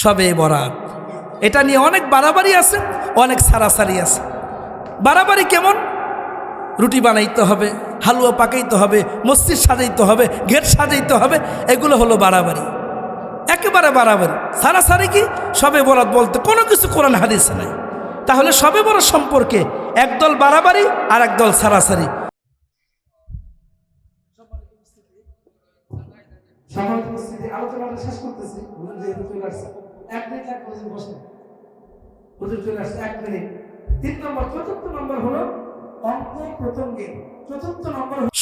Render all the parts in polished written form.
শবে বরাত। এটা নিয়ে অনেক বাড়াবাড়ি আছে, অনেক সারাসারি আছে। বাড়াবাড়ি কেমন? রুটি বানাইতে হবে, হালুয়া পাকাইতে হবে, মসজিদ সাজাইতে হবে, গেট সাজাইতে হবে, এগুলো হলো বাড়াবাড়ি, একেবারে বাড়াবাড়ি। সারাসারি কি? শবে বরাত বলতে কোনো কিছু কোরআন হাদিসে নাই। তাহলে শবে বরাত সম্পর্কে একদল বাড়াবাড়ি আর একদল সারাসারি। আলোচনাটা শেষ করতেছি।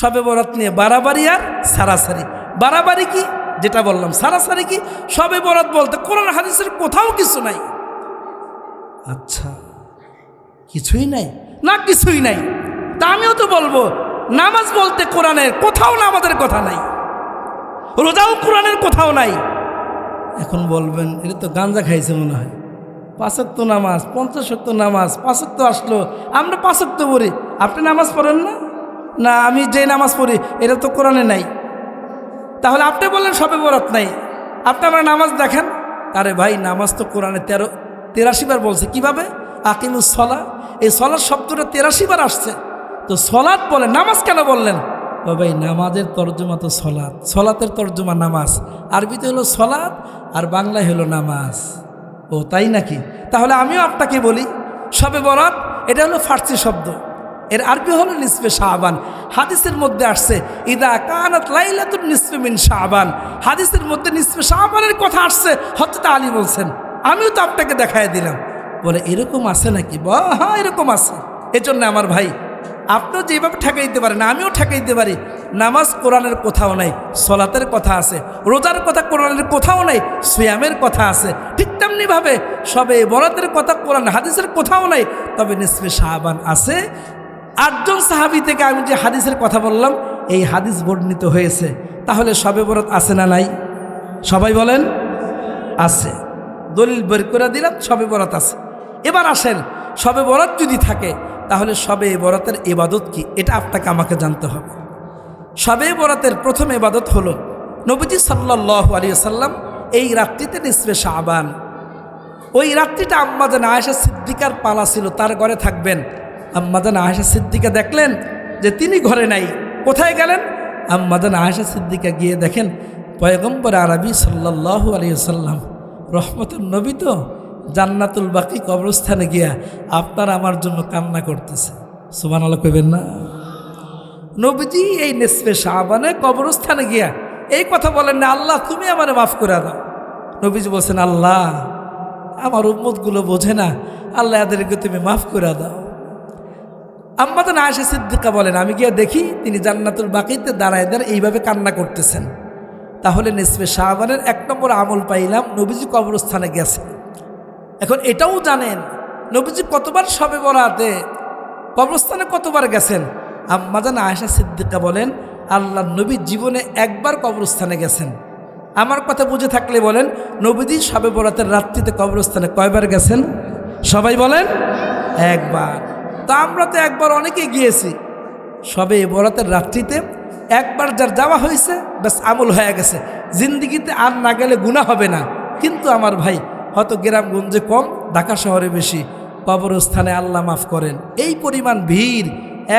শবে বরাত নিয়ে বাড়াবাড়ি আর সারাসারি। বাড়াবাড়ি কি? যেটা বললাম। সারাসারি কি? শবে বরাত বলতে কোরআন হাদিসের কোথাও কিছু নাই। আচ্ছা, কিছুই নাই না? কিছুই নাই। তা আমিও তো বলবো নামাজ বলতে কোরআনের কোথাও নামাজের কথা নাই, রোজাও কোরআনের কোথাও নাই। এখন বলবেন এটা তো গাঁজা খাইছে মনে হয়। 5 ওয়াক্ত নামাজ, 50 ওয়াক্ত নামাজ, 5 ওয়াক্ত আসলো, আমরা 5 ওয়াক্ত পড়ি, আপনি নামাজ পড়েন না? না, আমি যে নামাজ পড়ি এটা তো কোরআনে নাই। তাহলে আপনি বললেন শবে বরাত নাই, আপনি আমার নামাজ দেখেন। আরে ভাই, নামাজ তো কোরআনে 83 বার বলছে। কিভাবে? আকিমুস সলা, এই সলাৎ শব্দটা 83 বার আসছে। তো সলাৎ বলে, নামাজ কেন বললেন? ভাই, নামাজের তর্জমা তো সলাৎ, সলাতের তর্জমা নামাজ। আরবিতে হলো সলাৎ আর বাংলায় হলো নামাজ। ও তাই নাকি? তাহলে আমিও আপনাকে বলি, শবে বরাত এটা হলো ফার্সি শব্দ, এর আরবি হলো নিসফে শাবান। হাদিসের মধ্যে আসছে ইদা কানাত লাইলাতুন নিসফে মিন শাবান। হাদিসের মধ্যে নিসফে শাবানের কথা আসছে, হযরত আলী বলছেন। আমিও তো আপনাকে দেখায় দিলাম। বলে এরকম আছে নাকি? হ্যাঁ, এরকম আছে। এজন্য আমার ভাই, আপনিও যেভাবে ঠেকাইতে পারেন আমিও ঠেকাইতে পারি। নামাজ কোরআনের কোথাও নাই, সলাতের কথা আছে। রোজার কথা কোরআনের কোথাও নাই, সিয়ামের কথা আছে। ঠিক তেমনিভাবে শবে বরাতের কথা কোরআন হাদিসের কোথাও নাই, তবে নিসফে শাবান আছে। 8 জন সাহাবী থেকে আমি যে হাদিসের কথা বললাম, এই হাদিস বর্ণিত হয়েছে। তাহলে শবে বরাত আছে না নাই? সবাই বলেন আছে। দলিল বের করে দিলাম, শবে বরাত আছে। এবার আসেন, শবে বরাত যদি থাকে তাহলে শবে বরাতের ইবাদত কি, এটা আপনাকে আমাকে জানতে হবে। শবে বরাতের প্রথম ইবাদত হলো নবীজি সাল্লাল্লাহু আলাইহি ওয়াসাল্লাম এই রাত্রিতে নিসফে শাবান, ওই রাত্রিটা আম্মাজান আয়েশা সিদ্দিকার পালা ছিল, তার ঘরে থাকবেন। আম্মাজান আয়েশা সিদ্দিকা দেখলেন যে তিনি ঘরে নাই, কোথায় গেলেন? আম্মাজান আয়েশা সিদ্দিকা গিয়ে দেখেন পয়গম্বর আরবি সাল্লাল্লাহু আলাইহি ওয়াসাল্লাম রহমতুল নবী তো জান্নাতুল বাকি কবরস্থানে গিয়া আপনার আমার জন্য কান্না করতেছে। সুবহানাল্লাহ কইবেন না? নবীজি এই নিসফে শাবানে কবরস্থানে গিয়া এই কথা বলেন না, আল্লাহ তুমি আমারে মাফ করে দাও। নবীজি বলছেন, আল্লাহ আমার উম্মতগুলো বোঝে না, আল্লাহ এদেরকে তুমি মাফ করে দাও। আম্মাজান আয়েশা সিদ্দিকা বলেন, আমি গিয়া দেখি তিনি জান্নাতুল বাকিতে দাঁড়ায় এইভাবে কান্না করতেছেন। তাহলে নিসফে শাবানের 1 নম্বর আমল পাইলাম, নবীজি কবরস্থানে গেছে। এখন এটাও জানেন নবীজি কতবার শবে বরাতে কবরস্থানে কতবার গেছেন? আম্মাজান আয়েশা সিদ্দিকা বলেন, আল্লাহ নবী জীবনে 1 বার কবরস্থানে গেছেন। আমার কথা বুঝে থাকলে বলেন, নবীজি শবে বরাতের রাত্রিতে কবরস্থানে কয়বার গেছেন? সবাই বলেন 1 বার। তো আমরা তো 1 বার অনেকে গিয়েছি। শবে বরাতের রাত্রিতে 1 বার যার যাওয়া হয়েছে, ব্যাস আমল হয়ে গেছে, জিন্দিগিতে আর না গেলে গুনাহ হবে না। কিন্তু আমার ভাই, হয়তো গ্রামগঞ্জে কম, ঢাকা শহরে বেশি, কবরস্থানে আল্লাহ মাফ করেন এই পরিমাণ ভিড়,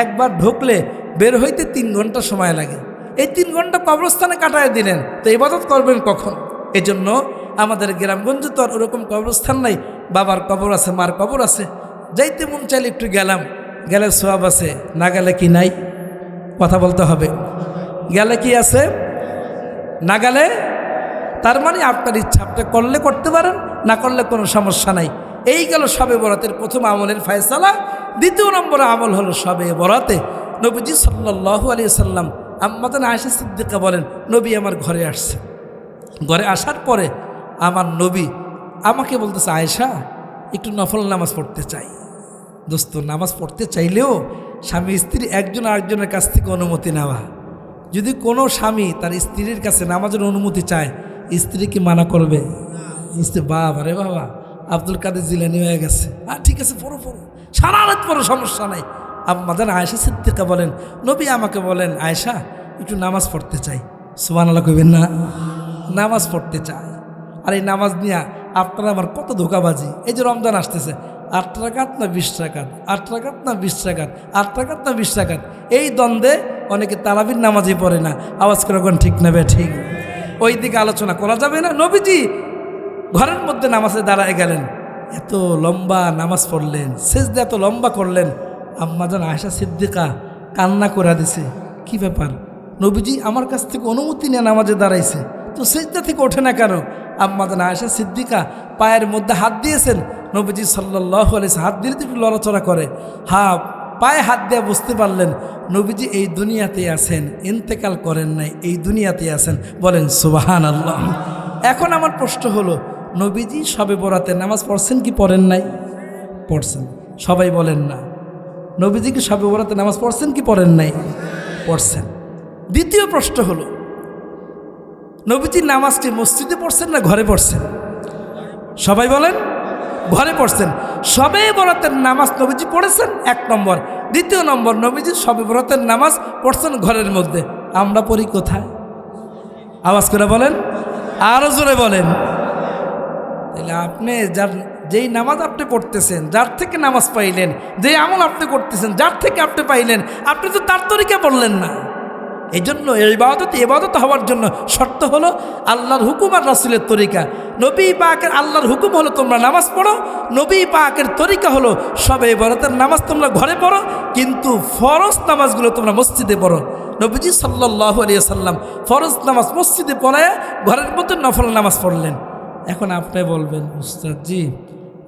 1 বার ঢুকলে বের হইতে 3 ঘন্টা সময় লাগে। এই 3 ঘন্টা কবরস্থানে কাটায় দিলেন, তো ইবাদত করবেন কখন? এজন্য আমাদের গ্রামগঞ্জে তো আর ওরকম কবরস্থান নাই। বাবার কবর আছে, মার কবর আছে, যাইতে মন চাইলে একটু গেলাম, গেলে সওয়াব আছে, না গেলে কি নাই? কথা বলতে হবে। গেলে কি আছে, না গেলে? তার মানে আপনার ইচ্ছা, আপনি করলে করতে পারেন, না করলে কোনো সমস্যা নাই। এই গেল শবে বরাতের প্রথম আমলের ফয়সালা। 2 নম্বর আমল হলো শবে বরাতে নবীজি সাল্লাল্লাহু আলাইহি ওয়াসাল্লাম, আম্মাজান আয়েশা সিদ্দিকা বলেন, নবী আমার ঘরে আসছে। ঘরে আসার পরে আমার নবী আমাকে বলতেছে, আয়েশা একটু নফল নামাজ পড়তে চাই। দোস্ত, নামাজ পড়তে চাইলেও স্বামী স্ত্রী একজন আরেকজনের কাছ থেকে অনুমতি নেওয়া। যদি কোনো স্বামী তার স্ত্রীর কাছে নামাজের অনুমতি চায়, স্ত্রী কি মানা করবে? স্ত্রী, বাবা রে বাবা, আব্দুল কাদের জিলানী হয়ে গেছে, ঠিক আছে পড়ো পড়ো, সারা রাত পড়ো, সমস্যা নাই। আম্মাজান আয়েশা সিদ্দিকা বলেন, নবী আমাকে বলেন, আয়েশা একটু নামাজ পড়তে চাই। সুবহানাল্লাহ কইবেন না? নামাজ পড়তে চায়। আর এই নামাজ নিয়ে আপনারা আমার কত ধোকাবাজি। এই যে রমজান আসতেছে, 8 রাকাত না 20 রাকাত, 8 রাকাত না 20 রাকাত, 8 রাকাত না 20 রাকাত, এই দ্বন্দ্বে অনেকে তারাবির নামাজই পড়ে না। আওয়াজ করে কোন ঠিক নেবে? ঠিক। ওই দিকে আলোচনা করা যাবে না। নবীজি ঘরের মধ্যে নামাজে দাঁড়ায় গেলেন, এত লম্বা নামাজ পড়লেন, সেজদা এত লম্বা করলেন, আম্মাজান আয়েশা সিদ্দিকা কান্না করে দিছে। কি ব্যাপার, নবীজি আমার কাছ থেকে অনুমতি নিয়ে নামাজে দাঁড়াইছে, তো সেজদা থেকে ওঠে না কেন? আম্মাজান আয়েশা সিদ্দিকা পায়ের মধ্যে হাত দিয়েছেন, নবীজি সাল্লাল্লাহু আলাইহি হাত দিলে তো একটু লড়াচড়া করে, পায়ে হাত দিয়ে বুঝতে পারলেন নবীজি এই দুনিয়াতে আছেন, ইন্তেকাল করেন নাই, এই দুনিয়াতে আছেন। বলেন সুবহানাল্লাহ। এখন আমার প্রশ্ন হলো, নবীজি শবে বরাতের নামাজ পড়ছেন কি পড়েন নাই? পড়ছেন। সবাই বলেন না। নবীজি কি শবে বরাতের নামাজ পড়ছেন কি পড়েন নাই? পড়ছেন। দ্বিতীয় প্রশ্ন হলো, নবীজি নামাজটি মসজিদে পড়ছেন না ঘরে পড়ছেন? সবাই বলেন ঘরে পড়ছেন। শবে বরাতের নামাজ নবীজি পড়েছেন, 1 নম্বর। দ্বিতীয় নম্বর, নবীজি শবে বরাতের নামাজ পড়ছেন ঘরের মধ্যে। আমরা পড়ি কোথায়? আওয়াজ করে বলেন, আরো জোরে বলেন। তাহলে আপনি যেই নামাজ আপনি পড়তেছেন, যার থেকে নামাজ পাইলেন, যেই আমল আপনি করতেছেন, যার থেকে আপনি পাইলেন, আপনি তো তার তরিকা পড়লেন না। এই জন্য ইবাদত হওয়ার জন্য শর্ত হলো আল্লাহর হুকুম আর রাসূলের তরিকা। নবী পাকের আল্লাহর হুকুম হলো তোমরা নামাজ পড়ো, নবী পাকের তরিকা হলো শবে বরাতের নামাজ তোমরা ঘরে পড়ো, কিন্তু ফরজ নামাজগুলো তোমরা মসজিদে পড়ো। নবীজি সাল্লাল্লাহু আলাইহি ওয়াসাল্লাম ফরজ নামাজ মসজিদে পড়ায় ঘরের মধ্যে নফল নামাজ পড়লেন। এখন আপনি বলবেন, উস্তাদ জি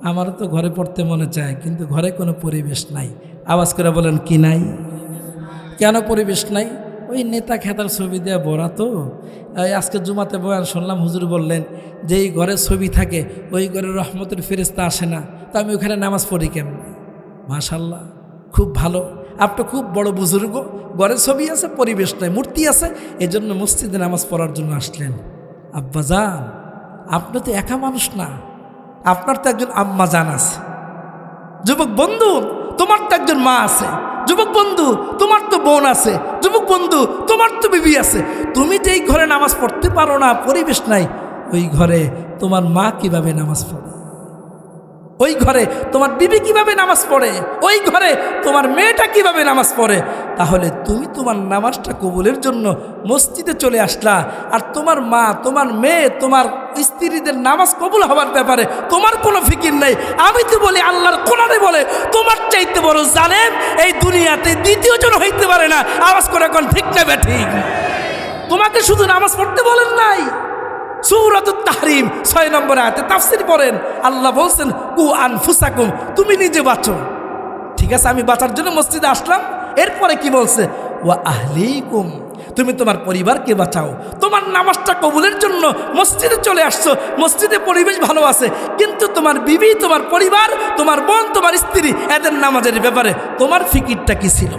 আমারও তো ঘরে পড়তে মনে চায়, কিন্তু ঘরে কোনো পরিবেশ নাই। আওয়াজ করে বলেন, কি নাই? কেন পরিবেশ নাই? ওই নেতা খেতার ছবি দেওয়া ভরা তো। আজকে জুমাতে বয়ান শুনলাম, হুজুর বললেন যে এই ঘরে ছবি থাকে ওই ঘরে রহমতের ফেরেশতা আসে না, তো আমি ওখানে নামাজ পড়ি কেমন? মাশাল্লাহ, খুব ভালো, আপনি খুব বড় বুজুর্গ। ঘরে ছবি আছে, পরিবেশ নাই, মূর্তি আছে, এজন্য মসজিদে নামাজ পড়ার জন্য আসলেন। আব্বাজান, আপনি তো একা মানুষ না, আপনার তো একজন আম্মা জান আছে। যুবক বন্ধু, তোমার তো একজন মা আছে। যুবক বন্ধু, তোমার তো বোন আছে। যুবক বন্ধু, তোমার তো বিবি আছে। তুমি যেই ঘরে নামাজ পড়তে পারো না, পরিবেশ নাই, ওই ঘরে তোমার মা কিভাবে নামাজ পড়ে? ওই ঘরে তোমার বিবি কিভাবে নামাজ পড়ে? ওই ঘরে তোমার মেয়েটা কিভাবে নামাজ পড়ে? তাহলে তুমি তোমার নামাজটা কবুলের জন্য মসজিদে চলে আসলা, আর তোমার মা, তোমার মেয়ে, তোমার স্ত্রীদের নামাজ কবুল হওয়ার ব্যাপারে তোমার কোনো ফিকির নেই। আমি তো বলি, আল্লাহর কোরআনে বলে, তোমার চাইতে বড় জালেম এই দুনিয়াতে দ্বিতীয় জন হইতে পারে না। আওয়াজ করে এখন ঠিক না ঠিক? তোমাকে শুধু নামাজ পড়তে বলেন নাই, সূরাতুত তাহরিম 6 নম্বর আয়াতে তাফসীর পড়েন, আল্লাহ বলছেন কু আনফুসাকুম, তুমি নিজে বাঁচো। ঠিক আছে, আমি বাঁচার জন্য মসজিদে আসলাম। এরপরে কি বলছে? ওয়া আহলিকুম, তুমি তোমার পরিবারকে বাঁচাও। তোমার নামাজটা কবুলের জন্য মসজিদে চলে আসছো, মসজিদে পরিবেশ ভালো আছে, কিন্তু তোমার বিবি, তোমার পরিবার, তোমার বোন, তোমার স্ত্রী, এদের নামাজের ব্যাপারে তোমার ফিকিরটা কি ছিল?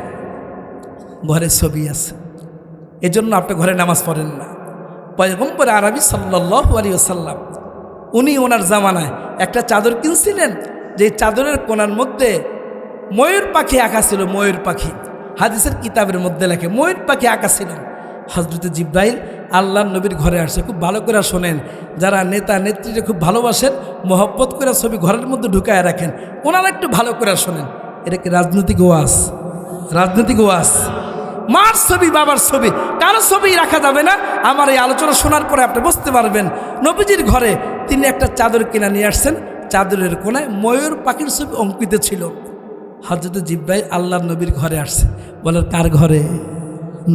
ঘরে ছবি আছে, এজন্য আপনি ঘরে নামাজ পড়েন না। পয়গম্বর আরবি সাল্লাল্লাহু আলাইহি ওয়াসাল্লাম উনি ওনার জামানায় একটা চাদর কিনছিলেন, যে চাদরের কোণার মধ্যে ময়ূর পাখি আঁকা ছিল। ময়ূর পাখি, হাদিসের কিতাবের মধ্যে লেখে ময়ূর পাখি আঁকা ছিল। হযরত জিবরাইল আল্লাহর নবীর ঘরে আসছে। খুব ভালো করে শোনেন, যারা নেতা নেত্রীরা খুব ভালোবাসেন, মহব্বত করে ছবি ঘরের মধ্যে ঢুকায় রাখেন, ওনারা একটু ভালো করে শোনেন। এটা কি রাজনৈতিক ওয়াজ? রাজনৈতিক ওয়াজ? মার ছবি, বাবার ছবি, কারো ছবি রাখা যাবে না। আমার এই আলোচনা শোনার পরে আপনি বুঝতে পারবেন। নবীজির ঘরে তিনি একটা চাদর কিনে নিয়ে আসছেন, চাদরের কোনায় ময়ূর পাখির ছবি অঙ্কিত ছিল। হযরত জিবরাইল আল্লাহর নবীর ঘরে আসছে। বলে কার ঘরে?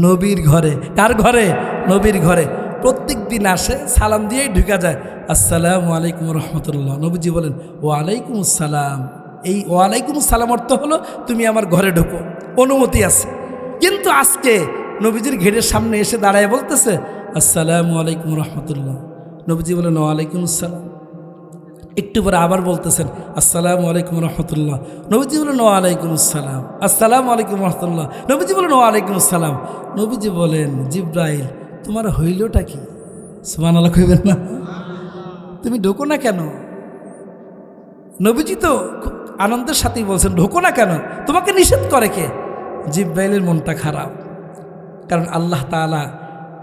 নবীর ঘরে। কার ঘরে? নবীর ঘরে। প্রত্যেক দিন আসে, সালাম দিয়েই ঢুকা যায়, আসসালামু আলাইকুম রহমতুল্লাহ। নবীজি বলেন ওয়ালাইকুম আসসালাম। এই ওয়ালাইকুম আসসালাম অর্থ হলো তুমি আমার ঘরে ঢোকো, অনুমতি আছে। কিন্তু আজকে নবীজির ঘেরের সামনে এসে দাঁড়ায় বলতেছে আসসালামু আলাইকুম রহমতুল্লাহ। নবীজি বলেন ওয়ালাইকুম আসসালাম। একটু পরে আবার বলতেছেন আসসালামু আলাইকুম রহমতুল্লাহ। নবীজি বলেন ওয়ালাইকুম আসসালাম। আসসালামু আলাইকুম রহমতুল্লাহ। নবীজি বলেন ওয়ালাইকুম আসসালাম। নবীজি বলেন জিবরাইল, তোমার হইলটা কি? সুবহানাল্লাহ কইবেন না? তুমি ঢোকো না কেন? নবীজি তো খুব আনন্দের সাথেই বলছেন ঢোকো না কেন, তোমাকে নিষেধ করে কে? জিবরাইলের মনটা খারাপ, কারণ আল্লাহ তাআলা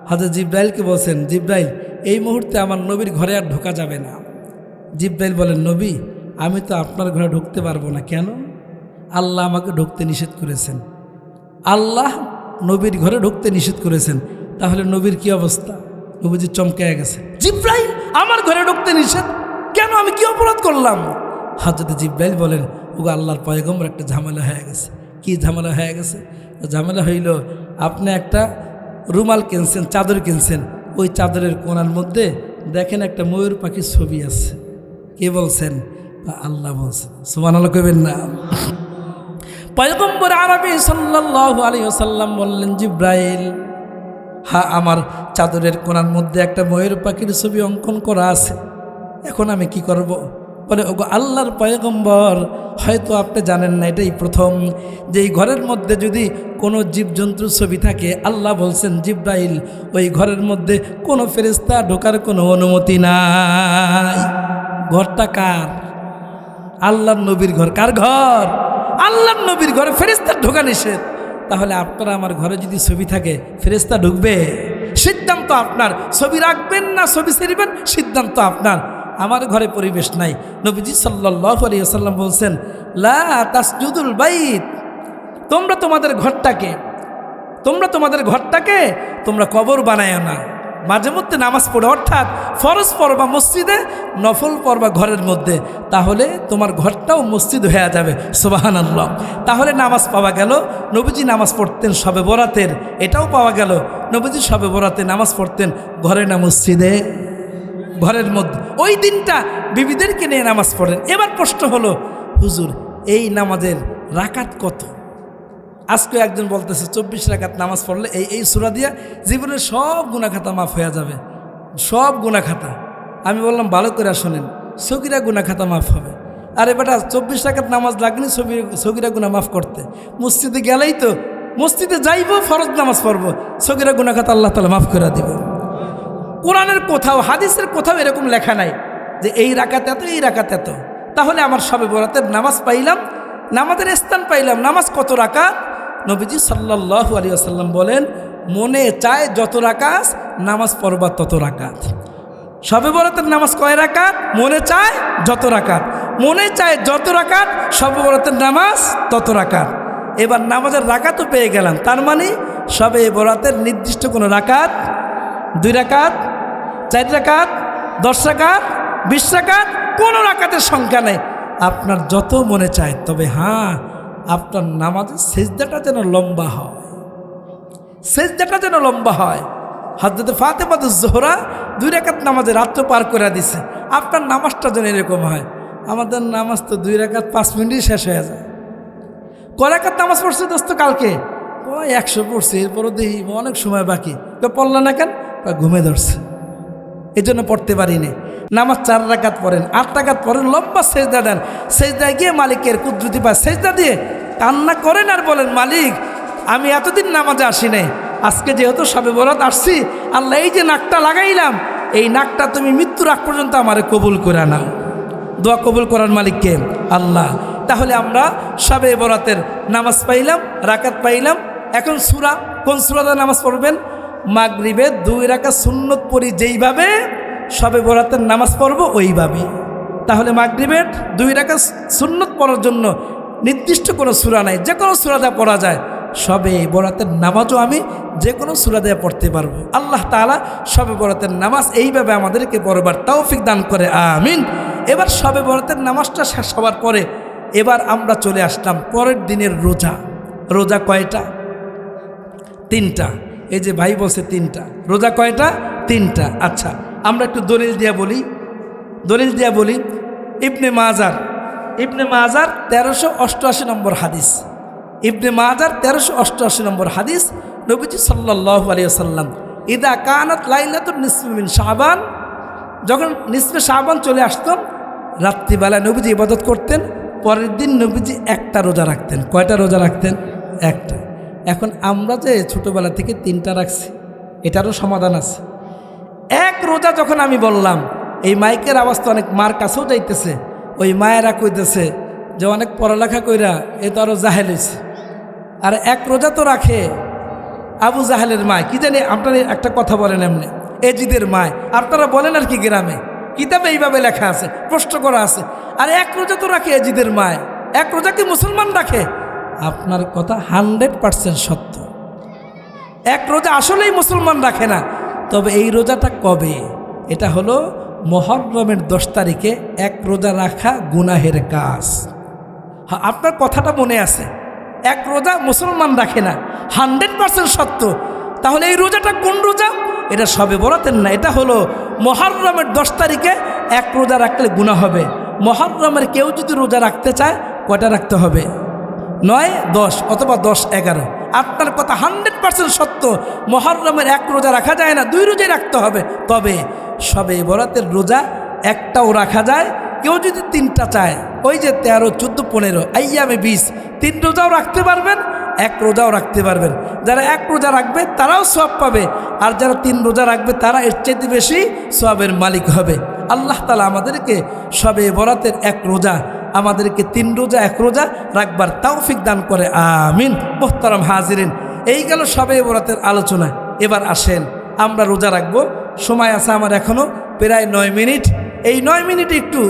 হযরত জিবরাইলকে বলছেন, জিবরাইল এই মুহূর্তে আমার নবীর ঘরে আর ঢোকা যাবে না। জিব্রাইল বলেন, নবী আমি তো আপনার ঘরে ঢুকতে পারবো না। কেন? আল্লাহ আমাকে ঢুকতে নিষেধ করেছেন। আল্লাহ নবীর ঘরে ঢুকতে নিষেধ করেছেন, তাহলে নবীর কি অবস্থা? নবীজি চমকে গেছে, জিব্রাইল আমার ঘরে ঢুকতে নিষেধ কেন? আমি কি অপরাধ করলাম? হযরত জিব্রাইল বলেন, ওগো আল্লাহর পয়গম্বর, একটা ঝামেলা হয়ে গেছে। কি ঝামেলা হয়ে গেছে? ঝামেলা হইল, আপনি একটা রুমাল কিনছেন, চাদর কিনছেন, ওই চাদরের কোণার মধ্যে দেখেন একটা ময়ূর পাখির ছবি আছে। কে বলছেন? আল্লাহ বলছেন। সুবহানাল্লাহ কইবেন না? পয়গম্বর আরবি সাল্লাল্লাহু আলাইহি ওয়াসাল্লাম বললেন, জিব্রাইল, হ্যাঁ আমার চাদরের কোণার মধ্যে একটা ময়ূর পাখির ছবি অঙ্কন করা আছে, এখন আমি কি করব? বলে, ওগো আল্লাহর পয়গম্বর, হয়তো আপনি জানেন না, এটাই প্রথম যে এই ঘরের মধ্যে যদি কোনো জীবজন্তুর ছবি থাকে, আল্লাহ বলছেন জিব্রাইল ওই ঘরের মধ্যে কোনো ফেরেশতা ঢোকার কোনো অনুমতি নাই। ঘরটা কার? আল্লাহর নবীর ঘর। কার ঘর? আল্লাহর নবীর ঘরে ফেরেশতার ঢোকা নিষেধ। তাহলে আপনারা আমার ঘরে যদি ছবি থাকে, ফেরেশতা ঢুকবে? সিদ্ধান্ত আপনার। ছবি রাখবেন না ছবি ছেড়বেন, সিদ্ধান্ত আপনার। আমার ঘরে পরিবেশ নাই। নবীজি সাল্লাল্লাহু আলাইহি ওয়াসাল্লাম বলছেন, লা তাসজুদুল বাইত, তোমরা তোমাদের ঘরটাকে তোমরা কবর বানায় না। মাঝে মধ্যে নামাজ পড়ো, অর্থাৎ ফরজ পড়বা মসজিদে, নফল পড়বা ঘরের মধ্যে, তাহলে তোমার ঘরটাও মসজিদ হয়ে যাবে। সুবহানাল্লাহ। তাহলে নামাজ পাওয়া গেল। নবীজি নামাজ পড়তেন শবে বরাতের, এটাও পাওয়া গেল। নবীজি শবে বরাতে নামাজ পড়তেন ঘরে না মসজিদে? ঘরের মধ্যে। ওই দিনটা বিবিদেরকে নিয়ে নামাজ পড়েন। এবার প্রশ্ন হলো, হুজুর এই নামাজের রাকাত কত? আজকে একজন বলতেছে 24 রাকাত নামাজ পড়লে এই সূরা দিয়া জীবনের সব গুনাহখাতা মাফ হয়ে যাবে, সব গুনাহখাতা। আমি বললাম, ভালো করে শোনেন, সগীরা গুনাহখাতা মাফ হবে। আরে বেটা, 24 রাকাত নামাজ লাগেনি সগীরা গুনাহ মাফ করতে। মসজিদে গেলেই তো, মসজিদে যাইবো, ফরজ নামাজ পড়বো, সগীরা গুনাহখাতা আল্লাহ তাআলা মাফ করে দিবে। কোরআনের কোথাও, হাদিসের কোথাও এরকম লেখা নাই যে এই রাকাত এত, এই রাকাত এত। তাহলে আমার শবে বরাতের নামাজ পাইলাম, নামাজের স্থান পাইলাম। নামাজ কত রাকাত? নবীজি সাল্লাল্লাহু আলাইহি ওয়াসাল্লাম বলেন, মনে চায় যত রাকাত নামাজ পড়বা তত রাকাত। শবে বরাতের নামাজ কয় রাকাত? মনে চায় যত রাকাত। মনে চায় যত রাকাত, শবে বরাতের নামাজ তত রাকাত। এবার নামাজের রাকাতও পেয়ে গেলাম। তার মানে শবে বরাতের নির্দিষ্ট কোনো রাকাত, 2 রাকাত, 4 রাকাত, 10 রাকাত, 20 রাকাত, কোনো রাকাতের সংখ্যা নেই, আপনার যত মনে চায়। তবে হ্যাঁ, আপনার নামাজের সেজদাটা যেন লম্বা হয়, সেজদাটা যেন লম্বা হয়। হযরত ফাতেমাতুজ জোহরা 2 রাকাত নামাজে রাত্র পার করে দিছে। আপনার নামাজটা যেন এরকম হয়। আমাদের নামাজ তো 2 রাকাত 5 মিনিটই শেষ হয়ে যায়। কয় রাকাত নামাজ পড়ছে দোস্ত কালকে? 100 পড়ছে, এরপরও দেখি অনেক সময় বাকি। পড়ল না কেন? ঘুমে ধরছে, এই জন্য পড়তে পারিনি। নামাজ 4 রাকাত পড়েন, 8 রাকাত পড়েন, লম্বা সেজদা দেন। সেজদায় গিয়ে মালিকের কুদরতি পায়, সেজদা দিয়ে কান্না করেন আর বলেন, মালিক আমি এতদিন নামাজে আসি নাই, আজকে যেহেতু শবে বরাত আসছি, আল্লাহ এই যে নাকটা লাগাইলাম, এই নাকটা তুমি মৃত্যুর আগ পর্যন্ত আমারে কবুল করে নাও। দোয়া কবুল করার মালিককে আল্লাহ। তাহলে আমরা শবে বরাতের নামাজ পাইলাম, রাকাত পাইলাম। এখন সূরা, কোন সূরাতে নামাজ পড়বেন? মাগরিবে 2 রাকাত সুন্নত পড়ি যেইভাবে, শবে বরাতের নামাজ পড়ব ওইভাবে। তাহলে মাগরিবের 2 রাকাত সুন্নত পড়ার জন্য নির্দিষ্ট কোনো সূরা নাই, যে কোনো সূরা দিয়ে পড়া যায়। শবে বরাতের নামাজও আমি যে কোনো সূরা দিয়ে পড়তে পারবো। আল্লাহ তাআলা শবে বরাতের নামাজ এইভাবে আমাদেরকে পড়বার তৌফিক দান করে, আমিন। এবার শবে বরাতের নামাজটা শেষ হওয়ার পরে এবার আমরা চলে আসলাম পরের দিনের রোজা। রোজা কয়টা? 3টা। এই যে ভাই বলছে 3টা। রোজা কয়টা? 3টা। আচ্ছা, আমরা একটু দলিল দিয়া বলি। ইবনে মাজার 1388 নম্বর হাদিস। ইবনে মাজার 1388 নম্বর হাদিস। নবীজি সাল্লাল্লাহু আলাইহি ওয়াসাল্লাম, ইদা কানাত লাইলাতুন নিসফি মিন শাবান, যখন নিসফে শাবান চলে আসতো, রাত্রিবেলা নবীজি ইবাদত করতেন। পরের দিন নবীজি একটা রোজা রাখতেন। কয়টা রোজা রাখতেন? একটা। এখন আমরা যে ছোটোবেলা থেকে 3টা রাখছি, এটারও সমাধান আছে। এক রোজা যখন আমি বললাম, এই মাইকের আওয়াজ তো অনেক মার কাছেও যাইতেছে, ওই মায়েরা কইতেছে যে অনেক পড়ালেখা কইরা এ তো আরও জাহেল হয়েছে। আর এক রোজা তো রাখে আবু জাহেলের মায়, কি জানি আপনারা একটা কথা বলেন, এমনি এজিদের মায় আপনারা বলেন আর কি, গ্রামে কিতাবে এইভাবে লেখা আছে, প্রশ্ন করা আছে। আর এক রোজা তো রাখে এজিদের মায়, এক রোজা কি মুসলমান রাখে? আপনার কথা 100% সত্য। এক রোজা আসলেই মুসলমান রাখে না। তবে এই রোজাটা কবে? এটা হলো মুহররমের 10 তারিখে এক রোজা রাখা গুনাহের কাজ। হ্যাঁ, আপনার কথাটা মনে আছে, এক রোজা মুসলমান রাখে না, 100% সত্য। তাহলে এই রোজাটা কোন রোজা? এটা শবে বরাতের না, এটা হলো মুহররমের 10 তারিখে এক রোজা রাখলে গুনাহ হবে। মুহররমের কেউ যদি রোজা রাখতে চায় কয়টা রাখতে হবে? 9, 10 অথবা 10, 11। আপনার কথা 100% সত্য। মুহররমের এক রোজা রাখা যায় না, 2 রোজাই রাখতে হবে। তবে শবে বরাতের রোজা একটাও রাখা যায়, কেউ যদি 3টা চায়, ওই যে 13, 14, 15 আইয়ামে 20, 3 রোজাও রাখতে পারবেন, এক রোজাও রাখতে পারবেন। যারা এক রোজা রাখবে তারাও সওয়াব পাবে, আর যারা 3 রোজা রাখবে তারা এর চাইতে বেশি সওয়াবের মালিক হবে। আল্লাহ তাআলা আমাদেরকে শবে বরাতের এক রোজা, আমাদেরকে 3 রোজা, এক রোজা রাখবার তৌফিক দান করে, আমিন। মুহতারাম হাজিরিন, এই গেল শবে বরাতের আলোচনা। এবার আসেন আমরা রোজা রাখবো। সময় আছে আমার এখনও প্রায় 9 মিনিট। এই 9 মিনিটে একটু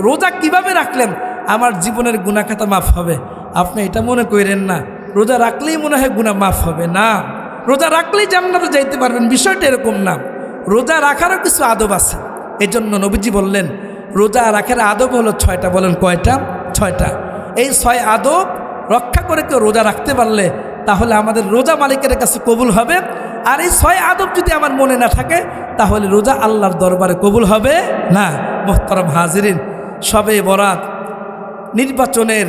রোজা কিভাবে রাখলেন আমার জীবনের গুনাহ খাতা মাফ হবে। আপনি এটা মনে করেন না রোজা রাখলেই মনে হয় গুনাহ মাফ হবে, না। রোজা রাখলেই জান্নাতে যাইতে পারবেন, বিষয়টা এরকম না। রোজা রাখারও কিছু আদব আছে। এই জন্য নবীজি বললেন রোজা রাখার আদব হলো 6টা। বলেন কয়টা? 6টা। এই 6 আদব রক্ষা করে কেউ রোজা রাখতে পারলে তাহলে আমাদের রোজা মালিকের কাছে কবুল হবে। আর এই 6 আদব যদি আমার মনে না থাকে তাহলে রোজা আল্লাহর দরবারে কবুল হবে না। মুহতারাম হাজিরিন, শবে বরাত নির্বাচনের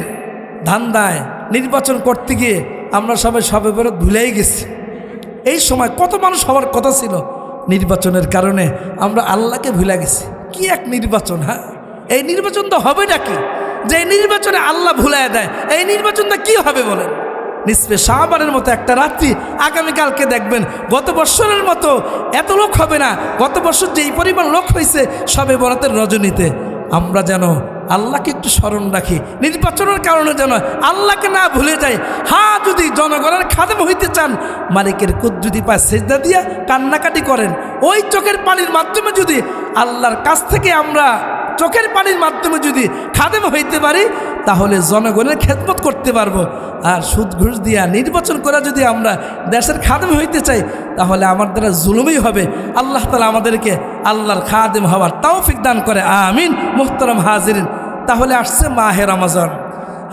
ধান্দায়, নির্বাচন করতে গিয়ে আমরা সবাই শবে বরাত ভুলেই গেছি। এই সময় কত মানুষ হওয়ার কথা ছিল, নির্বাচনের কারণে আমরা আল্লাহকে ভুলে গেছি। কি এক নির্বাচন! হ্যাঁ, এই নির্বাচন তো হবে নাকি যে এই নির্বাচনে আল্লাহ ভুলায় দেয়? এই নির্বাচনটা কি হবে বলেন? নিসফে শাবানের মতো একটা রাত্রি আগামীকালকে দেখবেন গত বছরের মতো এত লোক হবে না। গত বছর যেই পরিমাণ লোক হয়েছে শবে বরাতের রজনীতে, আমরা যেন আল্লাহকে একটু স্মরণ রাখি, নির্বাচনের কারণে যেন আল্লাহকে না ভুলে যাই। হ্যাঁ, যদি জনগণের খাদেম হইতে চান, মালিকের কুদরতি পায় সেজদা দিয়া কান্নাকাটি করেন, ওই চোখের পানির মাধ্যমে যদি আল্লাহর কাছ থেকে আমরা চোখের পানির মাধ্যমে যদি খাদেম হইতে পারি তাহলে জনগণের খেদমত করতে পারবো। আর সুদ ঘুষ দিয়া নির্বাচন করে যদি আমরা দেশের খাদেম হইতে চাই তাহলে আমার দ্বারা জুলুমই হবে। আল্লাহ তাআলা আমাদেরকে আল্লাহর খাদেম হওয়ার তৌফিক দান করে, আমিন। মুহতারাম হাজিরিন, তাহলে আসছে মাহে রমজান।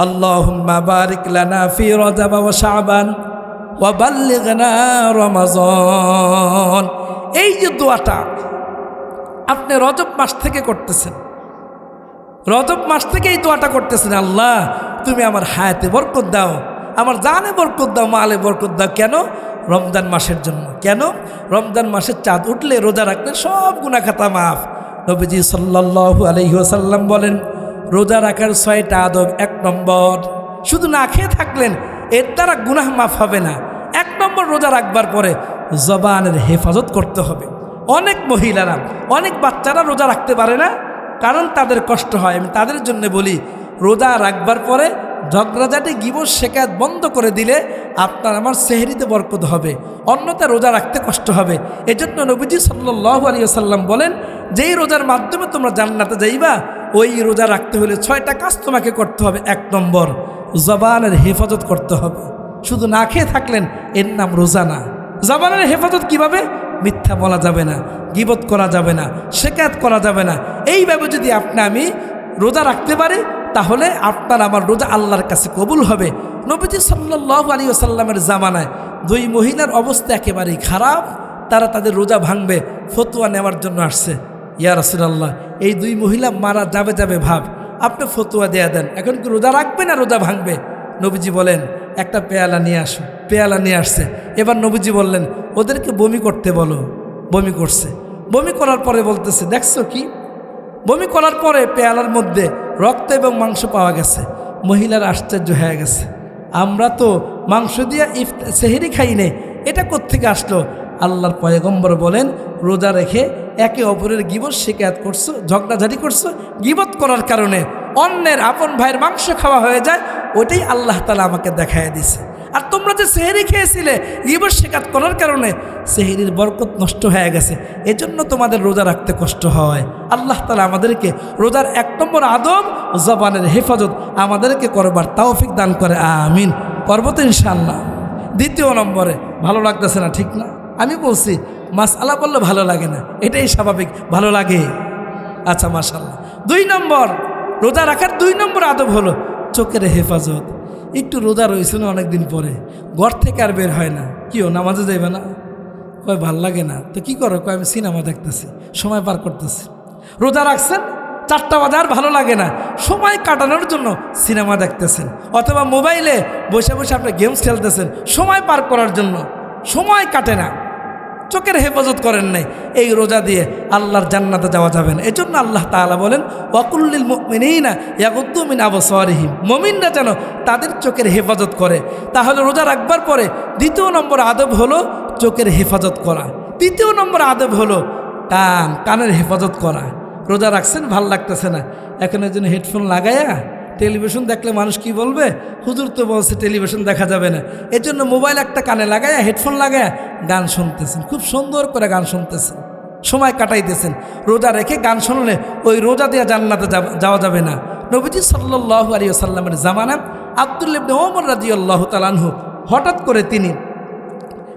আল্লাহুম্মা বারিক লানা ফি রজব ওয়া শাবান ওয়া বাল্লিগনা রমজান। এই যে দোয়াটা আপনি রজব মাস থেকে করতেছেন, রজব মাস থেকে এই দোয়াটা করতেছেন, আল্লাহ তুমি আমার হায়াতে বরকত দাও, আমার জানে বরকত দাও, মালে বরকত দাও। কেন? রমজান মাসের জন্য। কেন? রমজান মাসের চাঁদ উঠলে রোজা রাখলে সব গুনাহ খাতা মাফ। নবীজি সাল্লাল্লাহু আলাইহি ওয়াসাল্লাম বলেন রোজা রাখার 6টা আদব। 1 নম্বর, শুধু না খেয়ে থাকলেন এর দ্বারা গুনাহ মাফ হবে না। 1 নম্বর, রোজা রাখবার পরে জবানের হেফাজত করতে হবে। অনেক মহিলারা, অনেক বাচ্চারা রোজা রাখতে পারে না, কারণ তাদের কষ্ট হয়। আমি তাদের জন্য বলি রোজা রাখবার পরে ঝগড়াঝাটি, গীবত, শিকায়াত বন্ধ করে দিলে আপনার আমার সেহরিতে বরকত হবে, অন্যথা রোজা রাখতে কষ্ট হবে। এজন্য নবীজি সাল্লাল্লাহু আলাইহি ওয়াসাল্লাম বলেন যেই রোজার মাধ্যমে তোমরা জান্নাতে যাইবা ওই রোজা রাখতে হলে 6টা কাজ তোমাকে করতে হবে। 1 নম্বর, জবানের হেফাজত করতে হবে। শুধু না খেয়ে থাকলেন এর নাম রোজা না। জবানের হেফাজত কিভাবে? মিথ্যা বলা যাবে না, গীবত করা যাবে না, শিকায়াত করা যাবে না। এইভাবে যদি আমি রোজা রাখতে পারি তাহলে আপনার আমার রোজা আল্লাহর কাছে কবুল হবে। নবীজি সাল্লাল্লাহু আলাইহি ওয়াসাল্লামের জামানায় 2 মহিলার অবস্থা একেবারেই খারাপ, তারা তাদের রোজা ভাঙবে ফতোয়া নেওয়ার জন্য আসছে। ইয়া রাসূলুল্লাহ, এই 2 মহিলা মারা যাবে ভাব, আপনি ফতোয়া দেয়া দেন, এখন কি রোজা রাখবে না রোজা ভাঙবে? নবীজি বলেন একটা পেয়ালা নিয়ে আসো। পেয়ালা নিয়ে আসছে। এবার নবীজি বললেন ওদেরকে বমি করতে বলো। বমি করছে। বমি করার পরে বলতেছে দেখছো কি? বমি করার পরে পেয়ালার মধ্যে রক্ত এবং মাংস পাওয়া গেছে। মহিলার আশ্চর্য হয়ে গেছে, আমরা তো মাংস দিয়ে সেহরি খাই নেই, এটা কোত্থেকে আসলো? আল্লাহর পয়গম্বর বলেন রোজা রেখে একে অপরের গীবত শিকায়াত করছো, ঝগড়াঝাটি করছো, গীবত করার কারণে অন্যের আপন ভাইয়ের মাংস খাওয়া হয়ে যায়, ওটাই আল্লাহ তাআলা আমাকে দেখায় দিছে। আর তোমরা তোমরা যে সেহরি খেয়েছিলে গীবত শিকাত করার কারণে সেহরির বরকত নষ্ট হয়ে গেছে, এজন্য তোমাদের রোজা রাখতে কষ্ট হয়। আল্লাহ তাআলা আমাদেরকে রোজার 1 নম্বর আদব জবানের হেফাজত আমাদেরকে করবার তৌফিক দান করে, আমিন। করবো তো ইনশাআল্লাহ। 2 নম্বরে, ভালো লাগতেছে না ঠিক না? আমি বলছি মাসআলা বললে ভালো লাগে না, এটাই স্বাভাবিক, ভালো লাগে। আচ্ছা মাশাআল্লাহ। 2 নম্বর, রোজা রাখার 2 নম্বর আদব হলো চোখের হেফাজত। একটু রোজা রয়েছে না অনেকদিন পরে, ঘর থেকে আর বের হয় না। কিও নামাজে যাইবে না? কয় ভাল লাগে না। তো কি করো? কয় আমি সিনেমা দেখতেছি, সময় পার করতেছি। রোজা রাখছেন, 4টা বাজে আর ভালো লাগে না, সময় কাটানোর জন্য সিনেমা দেখতেছেন, অথবা মোবাইলে বসে বসে আপনি গেমস খেলতেছেন সময় পার করার জন্য, সময় কাটে না, চোখের হেফাজত করেন নাই। এই রোজা দিয়ে আল্লাহর জান্নাতে যাওয়া যাবে না। এজন্য আল্লাহ তাআলা বলেন ওয়াকুল্লিল মুমিনিনা ইয়াগুদ্দু মিন আবসারিহিম, মুমিনরা যেন তাদের চোখের হেফাজত করে। তাহলে রোজা রাখবার পরে 2 নম্বর আদব হলো চোখের হেফাজত করা। 3 নম্বর আদব হলো কানের হেফাজত করা। রোজা রাখছেন, ভাল লাগতেছে না, এখন একজন হেডফোন লাগায়া টেলিভিশন দেখলে মানুষ কি বলবে? হুজুর তো বলছে টেলিভিশন দেখা যাবে না, এর জন্য মোবাইল একটা কানে লাগায়া হেডফোন লাগায়া গান শুনতেছেন, খুব সুন্দর করে গান শুনতেছেন, সময় কাটাইতেছেন। রোজা রেখে গান শুনলে ওই রোজা দিয়ে জান্নাতে যাওয়া যাবে না। নবীজি সাল্লাল্লাহু আলাইহি ওয়াসাল্লামের জামানায় আব্দুল্লাহ ইবনে ওমর রাদিয়াল্লাহু তাআলা আনহু হঠাৎ করে তিনি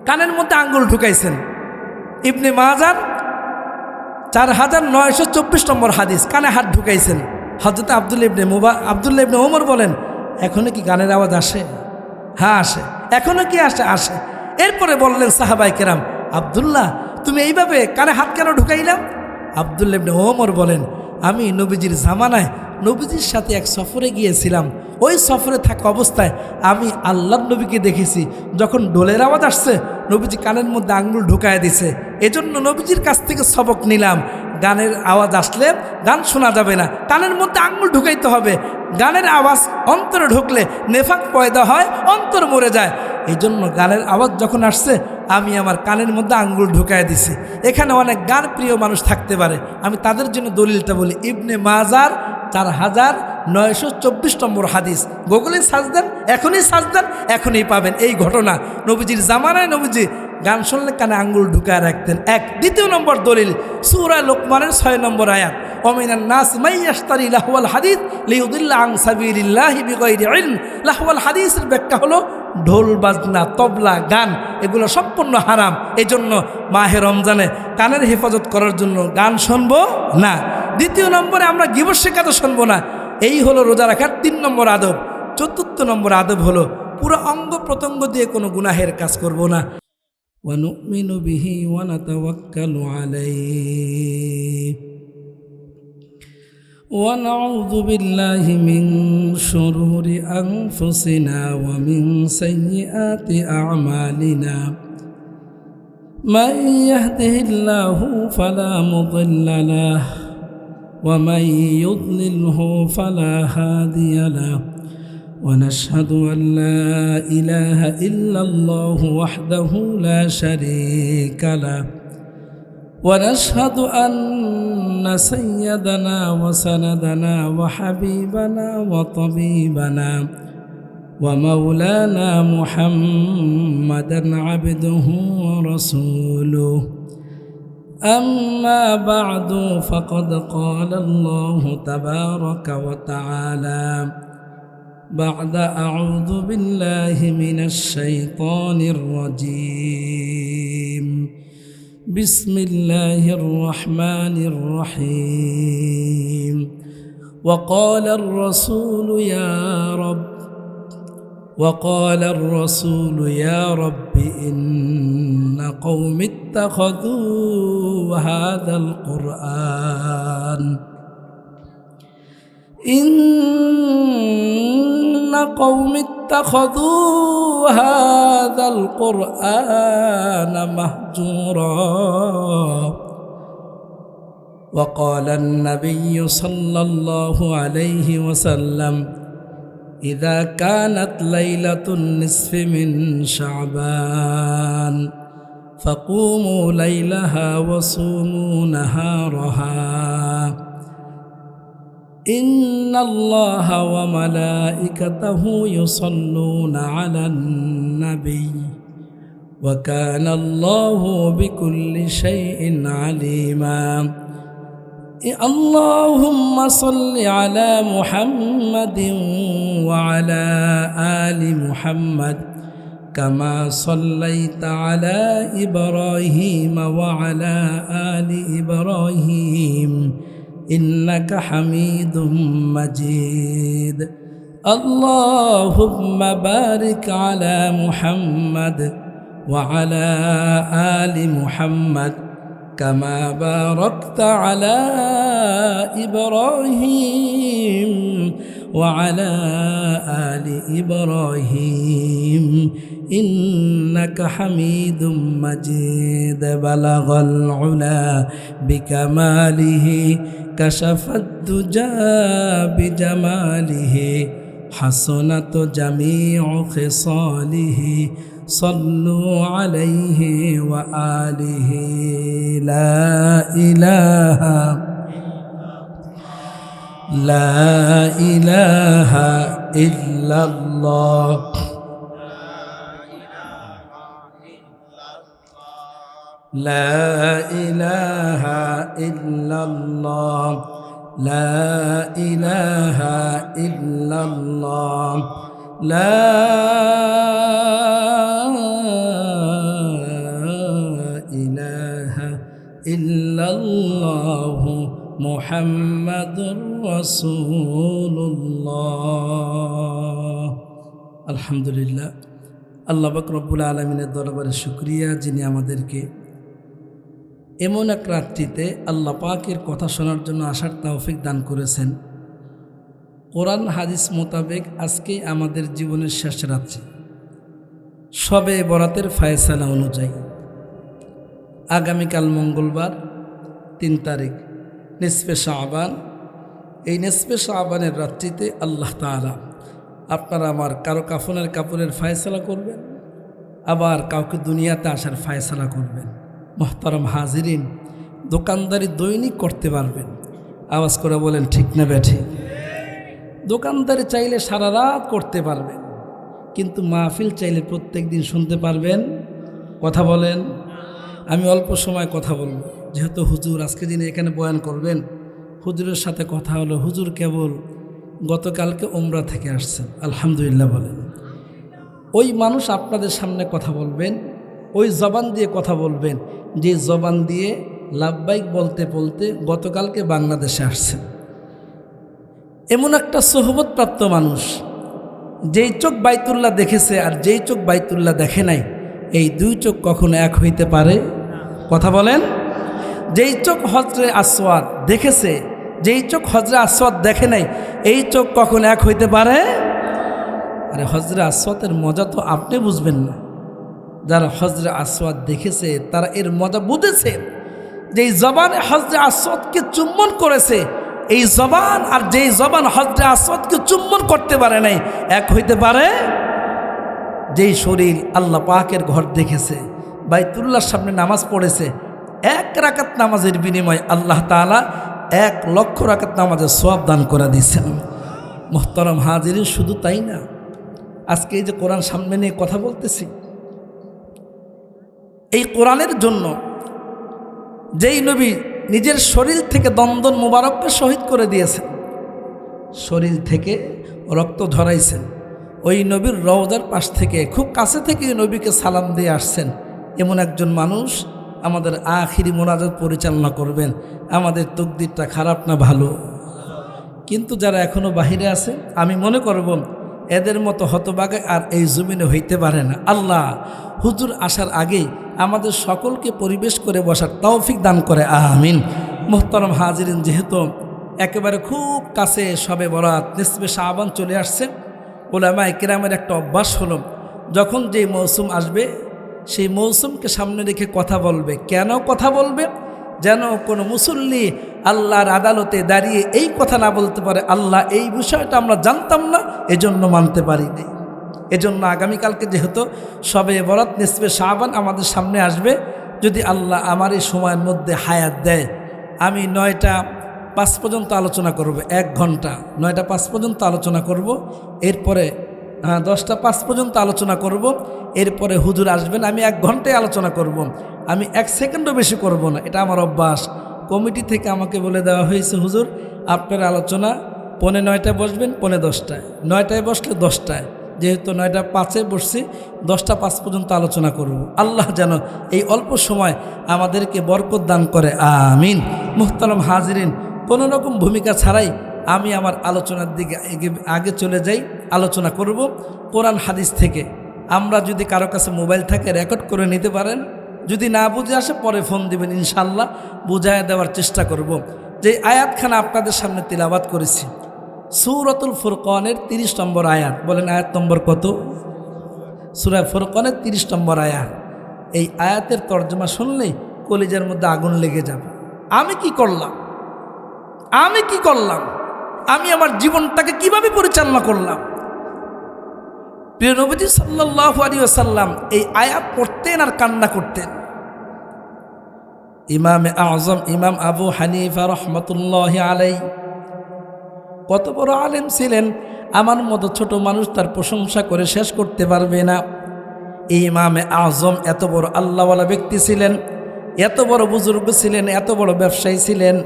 কানের মধ্যে আঙ্গুল ঢুকাইছেন। ইবনে মাজার 4924 নম্বর হাদিস, কানে হাত ঢুকাইছেন। হযরত আব্দুল্লাহ ইবনে ওমর বলেন, এখনো কি গানের আওয়াজ আসে? হ্যাঁ আসে। এখনো কি আসে? আসে। এরপরে বললেন সাহাবায়ে কেরাম, আব্দুল্লাহ তুমি এইভাবে কানে হাত কেন ঢুকাইলাম? আব্দুল্লাহ ইবনে ওমর বলেন, আমি নবীজির জামানায় নবীজির সাথে এক সফরে গিয়েছিলাম। ওই সফরে থাকা অবস্থায় আমি আল্লাহর নবীকে দেখেছি, যখন ডোলের আওয়াজ আসছে নবীজি কানের মধ্যে আঙ্গুল ঢুকায় দিছে। এজন্য নবীজির কাছ থেকে সবক নিলাম, গানের আওয়াজ আসলে গান শোনা যাবে না, কানের মধ্যে আঙ্গুল ঢুকাইতে হবে। গানের আওয়াজ অন্তরে ঢুকলে নেফাক পয়দা হয়, অন্তর মরে যায়। এই জন্য গানের আওয়াজ যখন আসছে আমি আমার কানের মধ্যে আঙ্গুল ঢুকায় দিছি। এখানে অনেক গান প্রিয় মানুষ থাকতে পারে, আমি তাদের জন্য দলিলটা বলি। ইবনে মাজার 4924 নম্বর হাদিস, গুগলে সার্চ দেন, এখনই সার্চ দেন, এখনই পাবেন এই ঘটনা। নবীজির জামানায় নবীজি গান শুনলে কানে আঙ্গুল ঢুকায় রাখতেন। 2 নম্বর দলিল সূরা লোকমানের 6 নম্বর আয়াত, ওমিনান নাস মান ইয়াশতারি লাহওয়াল হাদিস লিয়ুদিল্লা আন সাবিলিল্লাহি বিগাইরি ইলম। লাহওয়াল হাদিসের ব্যাখ্যা হলো ঢোল বাজনা, তবলা, গান, এগুলো সম্পূর্ণ হারাম। এজন্য মাহে রমজানে কানের হেফাজত করার জন্য গান শুনবো না। 2 নম্বরে আমরা গীবত শিকাত শুনবো না। এই হলো রোজা রাখার 3 নম্বর আদব। 4 নম্বর আদব হলো পুরো অঙ্গ প্রত্যঙ্গ দিয়ে কোনো গুনাহের কাজ করব না। ওয়ানুমিনু বিহি ওয়া নাতাওয়াক্কালু আলাইহি ওয়া নাউযু বিল্লাহি মিন শুরুরি আনফুসিনা ওয়া মিন সাইয়্যাতি আ'মালিনা। মান ইয়াহদিহিল্লাহু ফালা মুদিল্লা লাহু ওয়া মান ইউদ্লিলহু ফালা হাদিয়া লাহু। ونشهد أن لا إله إلا الله وحده لا شريك له ونشهد أن سيدنا وسندنا وحبيبنا وطبيبنا ومولانا محمدا عبده ورسوله. أما بعد فقد قال الله تبارك وتعالى بعد أعوذ بالله من الشيطان الرجيم بسم الله الرحمن الرحيم. وقال الرسول يا رب إن قوم اتخذوا هذا القرآن إن قوم اتخذوا هذا القرآن مهجورا. وقال النبي صلى الله عليه وسلم إذا كانت ليلة النصف من شعبان فقوموا ليلها وصوموا نهارها ইন্নাল্লাহা ওয়া মালাইকাতাহু ইউসাল্লুনা আলান নবী ওয়া কানা আল্লাহু বিকুল্লি শাইইন আলিমা। اللهم صل على محمد وعلى آل محمد كما صليت على إبراهيم وعلى آل إبراهيم إنك حميد مجيد. اللهم بارك على محمد وعلى آل محمد كما باركت على إبراهيم وعلى آل إبراهيم إنك حميد مجيد. بلغ العلا بكماله كشف الدجى بجماله حسنت جميع خصاله صلوا عليه وآله. لا إله إلا الله. لا إله إلا الله. لا إله إلا الله. لا إله إلا الله محمد رسول الله. আলহামদুলিল্লাহ, আল্লাহ পাক রব্বুল আলামিনের দরবারে শুকরিয়া, যিনি আমাদেরকে এমন এক রাত্রিতে আল্লাহ পাকের কথা শোনার জন্য আসার তৌফিক দান করেছেন। কোরআন হাদিস মোতাবেক আজকে আমাদের জীবনের শেষ রাত্রি, শবে বরাতের ফায়সালা অনুযায়ী আগামীকাল মঙ্গলবার 3 তারিখ নিসফে শাবান। এই নিসফে শাবানের রাত্রিতে আল্লাহ তাআলা আপনারা আমার কারো কাফনের কাপড়ের ফায়সালা করবেন, আবার কাউকে দুনিয়াতে আসার ফায়সালা করবেন। মোহতারাম হাজিরিন, দোকানদারি দৈনিক করতে পারবেন, আওয়াজ করে বলেন ঠিক না বেঠিক? দোকানদারি চাইলে সারা রাত করতে পারবেন, কিন্তু মাহফিল চাইলে প্রত্যেক দিন শুনতে পারবেন। কথা বলেন। আমি অল্প সময় কথা বলবো, যেহেতু হুজুর আজকে দিনে এখানে বয়ান করবেন। হুজুরের সাথে কথা হলো, হুজুর কেবল গতকালকে উমরা থেকে আসছেন, আলহামদুলিল্লাহ বলেন। ওই মানুষ আপনাদের সামনে কথা বলবেন, ওই জবান দিয়ে কথা বলবেন যে জবান দিয়ে লাব্বাইক বলতে বলতে গতকালকে বাংলাদেশে আসছেন। এমন একটা সোহবতপ্রাপ্ত মানুষ, যেই চোখ বাইতুল্লাহ দেখেছে আর যেই চোখ বাইতুল্লাহ দেখে নাই, এই 2 চোখ কখনো এক হইতে পারে? কথা বলেন। যেই চোখ হজরে আসওয়াদ দেখেছে, যেই চোখ হজরে আসওয়াদ দেখে নাই, এই চোখ কখনো এক হইতে পারে? আরে হজরে আসওয়াদের মজা তো আপনি বুঝবেন না, যারা হজরে আসওয়াদ দেখেছে তারা এর মজা বুঝেছে। যেই জবানে হজরে আসওয়াদকে চুম্বন করেছে, এই জবান আর যেই জবান হজরে আসওয়াদকে চুম্বন করতে পারে নাই, এক হইতে পারে? যেই শরীর আল্লাহ পাকের ঘর দেখেছে, বাইতুল্লাহর সামনে নামাজ পড়েছে, 1 রাকাত নামাজের বিনিময়ে আল্লাহ তাআলা 1 লক্ষ রাকাত নামাজের সওয়াব দান করে দিয়েছেন। মুহতারাম হাজিরিন, শুধু তাই না, আজকে এই যে কোরআন সামনে নিয়ে কথা বলতেছি, এই কোরআনের জন্য যেই নবী নিজের শরীর থেকে দন্দন মুবারককে শহীদ করে দিয়েছেন, শরীর থেকে রক্ত ঝরাইছেন, ওই নবীর রওজার পাশ থেকে খুব কাছে থেকে নবীকে সালাম দিয়ে আসছেন, এমন একজন মানুষ আমাদের আখিরি মোনাজাত পরিচালনা করবেন। আমাদের তকদিরটা খারাপ না ভালো? কিন্তু যারা এখনও বাহিরে আছে, আমি মনে করব এদের মতো হতভাগা আর এই জমিনে হইতে পারে না। আল্লাহ হুজুর আসার আগেই আমাদের সকলকে পরিবেশ করে বসার তৌফিক দান করে, আমিন। মুহতারাম হাজিরিন, যেহেতু একেবারে খুব কাছে শবে বরাত নিসফে শাবান চলে আসছে, উলামায়ে কিরামের একটা অভ্যাস হলো, যখন যেই মৌসুম আসবে সেই মৌসুমকে সামনে রেখে কথা বলবে। কেন কথা বলবে? যেন কোনো মুসল্লি আল্লাহর আদালতে দাঁড়িয়ে এই কথা না বলতে পারে, আল্লাহ এই বিষয়টা আমরা জানতাম না, এজন্য মানতে পারিনি। এজন্য আগামীকালকে যেহেতু শবে বরাত নিসফে শাবান আমাদের সামনে আসবে, যদি আল্লাহ আমার এই সময়ের মধ্যে হায়াত দেয়, আমি 9টা 5 পর্যন্ত আলোচনা করব, 1 ঘন্টা, 9টা 5 পর্যন্ত আলোচনা করব। এরপরে 10টা 5 পর্যন্ত আলোচনা করব। এরপরে হুজুর আসবেন, আমি 1 ঘন্টায় আলোচনা করব। আমি 1 সেকেন্ডও বেশি করব না, এটা আমার অভ্যাস। কমিটি থেকে আমাকে বলে দেওয়া হয়েছে, হুজুর আপনার আলোচনা 9:45 বসবেন, 9:10টায়, 9টায় বসলে 10টায়, যেহেতু 9টা 5-এ বসছি, 10টা 5 পর্যন্ত আলোচনা করব। আল্লাহ যেন এই অল্প সময় আমাদেরকে বরকত দান করে, আমিন। মুহতারাম হাজিরিন, কোনো রকম ভূমিকা ছাড়াই আমি আমার আলোচনার দিকে আগে চলে যাই। আলোচনা করব কোরআন হাদিস থেকে। আমরা যদি কারো কাছে মোবাইল থাকে রেকর্ড করে নিতে পারেন, যদি না বুঝে আসে পরে ফোন দিবেন, ইনশাল্লাহ বুঝায় দেওয়ার চেষ্টা করব। যে আয়াতখানা আপনাদের সামনে তিলাওয়াত করেছি, সূরাতুল ফুরকানের 30 নম্বর আয়াত। বলেন আয়াত নম্বর কত? সূরা ফুরকানের 30 নম্বর আয়াত। এই আয়াতের তর্জমা শুনলেই কলিজার মধ্যে আগুন লেগে যাবে। আমি কি করলাম, আমি কি করলাম, আমি আমার জীবনটাকে কিভাবে পরিচালনা করলাম। প্রিয় নবীজি সাল্লাল্লাহু আলাইহি ওয়াসাল্লাম এই আয়াত পড়তেন আর কান্না করতেন। ইমামে আযম ইমাম আবু হানিফা রহমতুল্লাহি আলাইহি কত বড় আলেম ছিলেন, আমার মতো ছোট মানুষ তার প্রশংসা করে শেষ করতে পারবে না। এই ইমামে আযম এত বড় আল্লাহওয়ালা ব্যক্তি ছিলেন, এত বড় বুজুর্গ ছিলেন, এত বড় ব্যবসায়ী ছিলেন,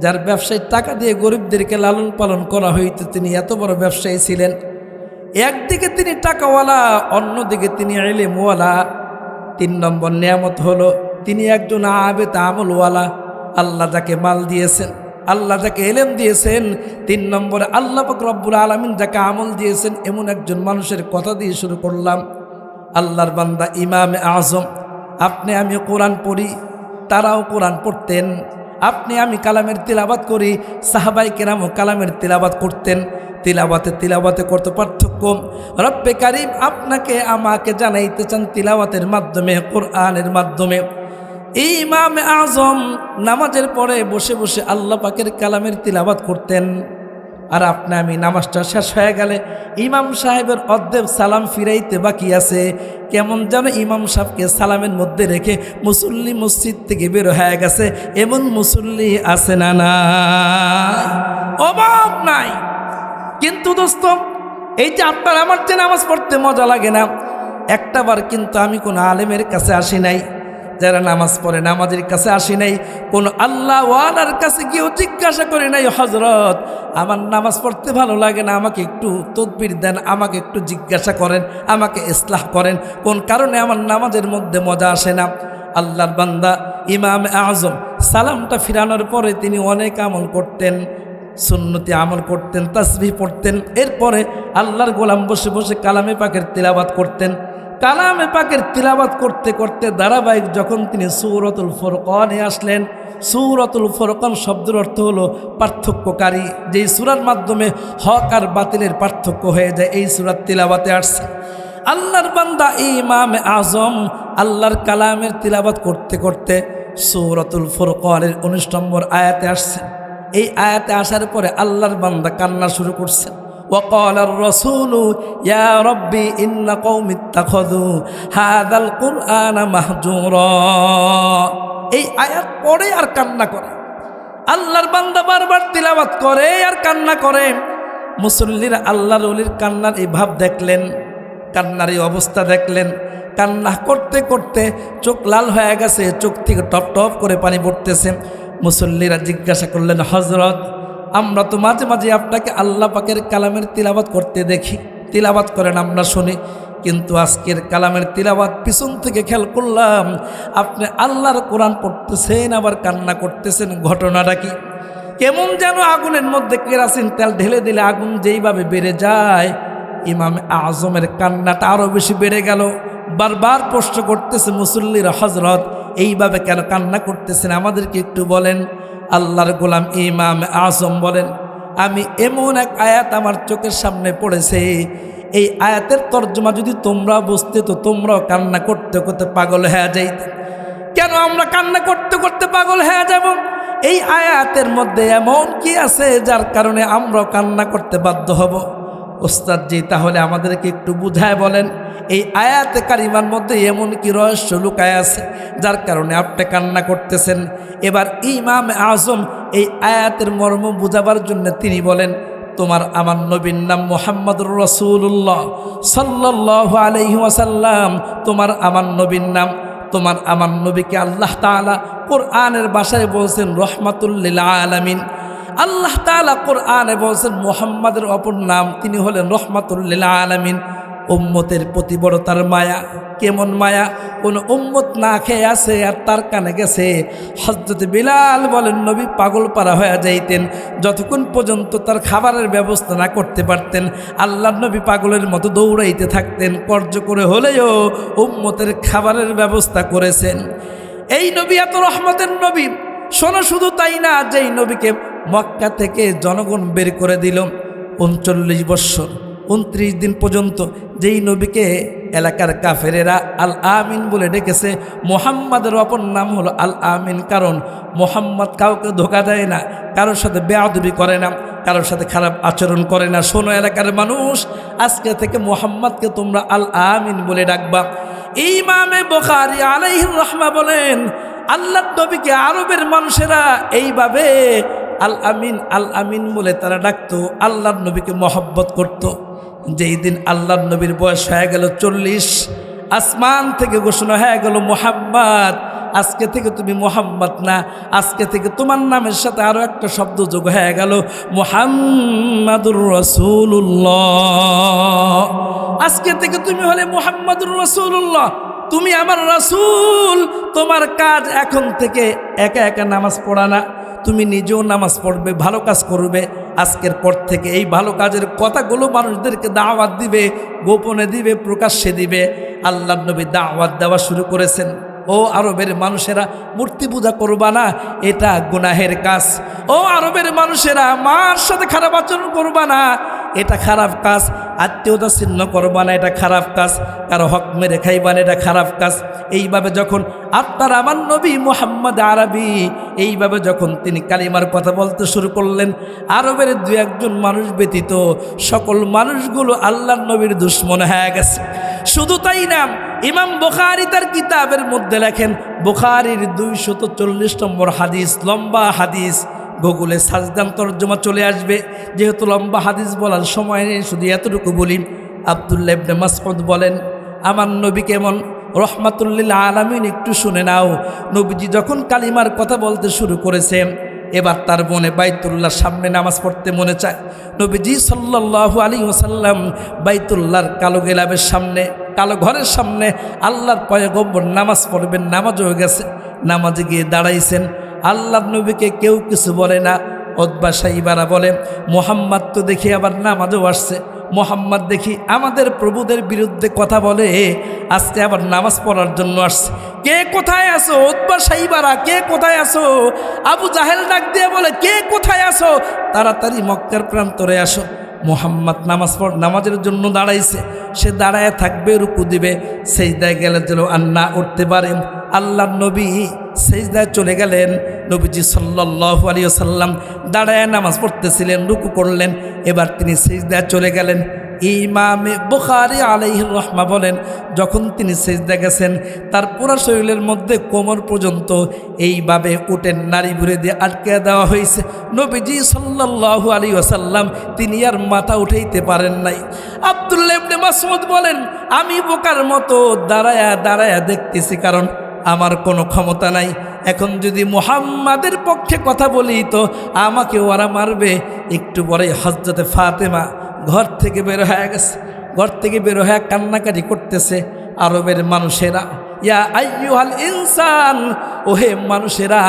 যার ব্যবসায়ী টাকা দিয়ে গরিবদেরকে লালন পালন করা হইতো। তিনি এত বড় ব্যবসায়ী ছিলেন। একদিকে তিনি টাকাওয়ালা, অন্যদিকে তিনি ইলমওয়ালা। 3 নম্বর নিয়ামত হলো তিনি একজন আবেদ আমলওয়ালা। আল্লাহ যাকে মাল দিয়েছেন, আল্লাহ যাকে এলেম দিয়েছেন, 3 নম্বরে আল্লাহ পাক রব্বুল আলামিন যাকে আমল দিয়েছেন, এমন একজন মানুষের কথা দিয়ে শুরু করলাম। আল্লাহর বান্দা ইমামে আযম। আপনি আমি কোরআন পড়ি, তারাও কোরআন পড়তেন। আপনি আমি কালামের তিলাওয়াত করি, সাহাবায়ে কেরামও কালামের তিলাওয়াত করতেন। তিলাওয়াতে কত পার্থক্য। রব্বে কারীম আপনাকে আমাকে জানাইতে চান তিলাওয়াতের মাধ্যমে, কোরআনের মাধ্যমে। এই ইমামে আযম নামাজের পরে বসে বসে আল্লাহ পাকের কালামের তিলাওয়াত করতেন। আর আপনি আমি নামাজটা শেষ হয়ে গেলে ইমাম সাহেবের অর্ধেক সালাম ফিরাইতে বাকি আছে। কেমন যেন ইমাম সাহেবকে সালামের মধ্যে রেখে মুসল্লি মসজিদ থেকে বের হয়ে গেছে, এমন মুসল্লি আছে না? না, অভাব নাই। কিন্তু দোস্ত, এই যে আপনার আমার যে নামাজ পড়তে মজা লাগে না, একটাবার কিন্তু আমি কোনো আলেমের কাছে আসি নাই, যারা নামাজ পড়ে নামাজের কাছে আসি নাই, কোনো আল্লাহ ওয়ালার কাছে গিয়েও জিজ্ঞাসা করি নাই, হজরত আমার নামাজ পড়তে ভালো লাগে না, আমাকে একটু তদবির দেন, আমাকে একটু জিজ্ঞাসা করেন, আমাকে ইসলাহ করেন, কোন কারণে আমার নামাজের মধ্যে মজা আসে না। আল্লাহর বান্দা ইমামে আযম সালামটা ফিরানোর পরে তিনি অনেক আমল করতেন, সুন্নতি আমল করতেন, তাসবিহ পড়তেন। এরপরে আল্লাহর গোলাম বসে বসে কালামে পাকের তিলাওয়াত করতেন। কালামে পাকের তিলাওয়াত করতে করতে ধারাবাহিক যখন তিনি সূরাতুল ফুরকানে আসলেন, সূরাতুল ফুরকান শব্দের অর্থ হলো পার্থক্যকারী, যেই সূরার মাধ্যমে হক আর বাতিলের পার্থক্য হয়ে যায়, এই সূরার তিলাওয়াতে আসছে। আল্লাহর বান্দা ইমামে আযম আল্লাহর কালামের তিলাওয়াত করতে করতে সূরাতুল ফুরকানের 19 নম্বর আয়াতে আসছে। এই আয়াতে আসার পরে আল্লাহর বান্দা কান্না শুরু করছেন। وقال الرسول يا ربي إن قوم اتخذوا هذا القرآن مهجورا। এই আয়াত পড়ে আর কান্না করে। আল্লাহর বান্দা বারবার তিলাওয়াত করে আর কান্না করে। মুসল্লিরা আল্লাহর ওলির কান্নার এই ভাব দেখলেন, কান্নার এই অবস্থা দেখলেন। কান্না করতে করতে চোখ লাল হয়ে গেছে, চোখ থেকে টপ টপ করে পানি পড়তেছে। মুসল্লিরা জিজ্ঞাসা করলেন, হজরত আমরা তো মাঝে মাঝে আপনাকে আল্লাহ পাকের কালামের তিলাওয়াত করতে দেখি, তিলাওয়াত করেন আমরা শুনি, কিন্তু আজকের কালামের তিলাওয়াত পিছন থেকে খেয়াল করলাম আপনি আল্লাহর কোরআন পড়তেছেন আবার কান্না করতেছেন। ঘটনাটা কি? কেমন যেন আগুনের মধ্যে কেরাসিন তেল ঢেলে দিলে আগুন যেইভাবে বেড়ে যায়, ইমামে আযমের কান্নাটা আরও বেশি বেড়ে গেল। বারবার প্রশ্ন করতেছে মুসল্লিরা, হজরত এইভাবে কেন কান্না করতেছেন, আমাদেরকে একটু বলেন। আল্লাহর গোলাম ইমামে আযম বলেন, আমি এমন এক আয়াত আমার চোখের সামনে পড়েছে, এই আয়াতের তর্জমা যদি তোমরা বুঝতে তো তোমরাও কান্না করতে করতে পাগল হয়ে যাইতে। কেন আমরা কান্না করতে করতে পাগল হয়ে যাব? এই আয়াতের মধ্যে এমন কি আছে যার কারণে আমরাও কান্না করতে বাধ্য হব? ওস্তাদ জি, তাহলে আমাদেরকে একটু বুঝায় বলেন এই আয়াতে কারিমার মধ্যে এমন কি রহস্য লুকায় আছে যার কারণে আপনি কান্না করতেছেন। এবার ইমাম আজম এই আয়াতের মর্ম বুঝাবার জন্য তিনি বলেন, তোমার আমার নবীর নাম মুহাম্মদুর রাসূলুল্লাহ সাল্লাল্লাহু আলাইহি ওয়াসাল্লাম। তোমার আমার নবীর নাম, তোমার আমার নবীকে আল্লাহ তাআলা কোরআনের ভাষায় বলছেন রহমাতুল লিল আলামিন। আল্লাহ তাআলা কোরআনে বলছেন মুহাম্মাদের অপর নাম তিনি হলেন রহমাতুল লিল আলামিন। উম্মতের প্রতি বড় তার মায়া। কেমন মায়া? কোন উম্মত না খেয়ে আছে আর তার কানে গেছে। হযরত বিলাল বলেন নবী পাগল পারা হয়ে যাইতেন যতক্ষণ পর্যন্ত তার খাবারের ব্যবস্থা না করতে পারতেন। আল্লাহর নবী পাগলের মতো দৌড়াইতে থাকতেন, কর্য করে হলেও উম্মতের খাবারের ব্যবস্থা করেছেন। এই নবী এত রহমতের নবী। শোনো, শুধু তাই না, যেই নবীকে মক্কা থেকে জনগণ বের করে দিল ৩৯ বৎসর ২৯ দিন পর্যন্ত, যেই নবীকে এলাকার কাফেরেরা আল আমিন বলে ডেকেছে। মুহাম্মাদের অপর নাম হলো আল আমিন, কারণ মুহাম্মদ কাউকে ধোকা দেয় না, কারোর সাথে বেয়াদবি করে না, কারোর সাথে খারাপ আচরণ করে না। শোনো এলাকার মানুষ, আজকে থেকে মুহাম্মদকে তোমরা আল আমিন বলে ডাকবা। ইমামে বুখারী আলাইহির রাহমা বলেন আল্লাহর নবীকে আরবের মানুষেরা এইভাবে আল আমিন আল আমিন বলে তারা ডাকতো, আল্লাহর নবীকে মহব্বত করত। যেই দিন আল্লাহর নবীর বয়স হয়ে গেল ৪০, আসমান থেকে ঘোষণা হয়ে গেল মুহাম্মদ, আজকে থেকে তুমি মুহাম্মদ না, আজকে থেকে তোমার নামের সাথে আরো একটা শব্দ যোগ হয়ে গেল মুহাম্মাদুর রাসূলুল্লাহ। আজকে থেকে তুমি হলে মুহাম্মাদুর রাসূলুল্লাহ, তুমি আমার রাসূল। তোমার কাজ এখন থেকে একা একা নামাজ পড়া না, তুমি নিজেও নামাজ পড়বে, ভালো কাজ করবে। আজকের পর থেকে এই ভালো কাজের কথাগুলো মানুষদেরকে দাওয়াত দিবে, গোপনে দিবে, প্রকাশ্যে দিবে। আল্লাহর নবী দাওয়াত দেওয়া শুরু করেছেন। ও আরবের মানুষেরা, মূর্তি পূজা করবা না, এটা গুনাহের কাজ। ও আরবের মানুষেরা, মার সাথে খারাপ আচরণ করবা না, এটা খারাপ কাজ। আত্মীয়তা ছিন্ন করবা না, এটা খারাপ কাজ। কারো হক মেরে খাইবা না, এটা খারাপ কাজ। এইভাবে যখন আপনার আমার নবী মুহাম্মদ আরবি এইভাবে যখন তিনি কালিমার কথা বলতে শুরু করলেন, আরবের দু একজন মানুষ ব্যতীত সকল মানুষগুলো আল্লাহর নবীর দুশমন হয়ে গেছে। শুধু তাই না, ইমাম বুখারী তার কিতাবের মধ্যে লেখেন, বুখারীর ২৪০ নম্বর হাদিস, লম্বা হাদিস, গুগলে সাজদান তরজমা চলে আসবে। যেহেতু লম্বা হাদিস বলার সময় নেই, শুধু এতটুকু বলি। আব্দুল্লাহ ইবনে মাসউদ বলেন, আমার নবী কেমন রহমাতুল লিল আলামিন একটু শুনে নাও। নবীজি যখন কালিমার কথা বলতে শুরু করেছেন, এবার তার মনে বাইতুল্লাহর সামনে নামাজ পড়তে মনে চায়। নবীজি সাল্লাল্লাহু আলাইহি ওয়াসাল্লাম বাইতুল্লাহর কালো গেলাবের সামনে, কালো ঘরের সামনে আল্লাহর পয়গম্বর নামাজ পড়বেন, নামাজ হয়ে গেছে, নামাজে গিয়ে দাঁড়াইছেন। আল্লাহর নবীকে কেউ কিছু বলে না। উতবা সাইবারা বলে, মুহাম্মদ তো দেখি আবার নামাজও আসছে, মুহাম্মদ দেখি আমাদের প্রভুদের বিরুদ্ধে কথা বলে, আজকে আবার নামাজ পড়ার জন্য আসছে। কে কোথায় আসো? উতবা সাইবারা, কে কোথায় আসো? আবু জাহেল ডাক দিয়ে বলে, কে কোথায় আসো? তাড়াতাড়ি মক্কার প্রান্তরে আসো। মুহাম্মদ নামাজের জন্য দাঁড়াইছে, সে দাঁড়ায় থাকবে, রুকু দিবে, সেজদায় গেলে যেন আর না উঠতে পারে। আল্লাহর নবী সেজদায় চলে গেলেন। নবীজি সাল্লাল্লাহু আলাইহি ওয়াসাল্লাম দাঁড়ায় নামাজ পড়তেছিলেন, রুকু করলেন, এবার তিনি সেজদায় চলে গেলেন। ইমামে বুখারী আলাইহির রাহমা বলেন, যখন তিনি সেজদায় গেছেন, তার পুরো শরীরের মধ্যে কোমর পর্যন্ত এইভাবে উটের নাড়ি ভরে দিয়ে আটকে দেওয়া হয়েছে। নবীজি সাল্লাল্লাহু আলাইহি ওয়াসাল্লাম তিনি আর মাথা উঠাইতে পারেন নাই। আব্দুল্লাহ ইবনে মাসউদ বলেন, আমি বোকার মতো দাঁড়ায়া দাঁড়ায়া দেখতেছি, কারণ আমার কোনো ক্ষমতা নাই। এখন যদি মুহাম্মাদের পক্ষে কথা বলি তো আমাকে ওরা মারবে। একটু পরে হযরতে ফাতেমা ঘর থেকে বের হয়ে গেছে, ঘর থেকে বের হয়ে কান্নাকাটি করতেছে। আরবের মানুষেরা, ইয়া আইয়ুহাল ইনসান, ওহে মানুষেরা,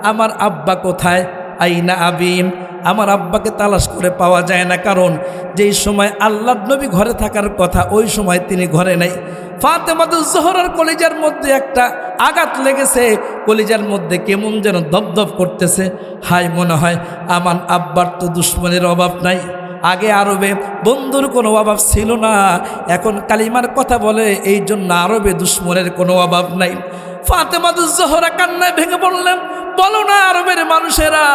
আমার আব্বা কোথায়? আইনা আবিম, আমার আব্বাকে তালাশ করে পাওয়া যায় না, কারণ যেই সময় আল্লাহর নবী ঘরে থাকার কথা ওই সময় তিনি ঘরে নাই। ফাতেমাতুজ জোহরার কলিজার মধ্যে একটা আঘাত লেগেছে, কলিজার মধ্যে কেমন যেন দপদপ করতেছে। হায়, মনে হয় আমার আব্বার তো দুশ্মনের অভাব নাই। আগে আরবে বন্ধুর কোনো অভাব ছিল না, এখন কালিমার কথা বলে, এই জন্য আরবে দুশ্মনের কোনো অভাব নাই। ফাতেমাতুজ জোহরা কান্নায় ভেঙে পড়লেন, বলো না আরবের মানুষেরা,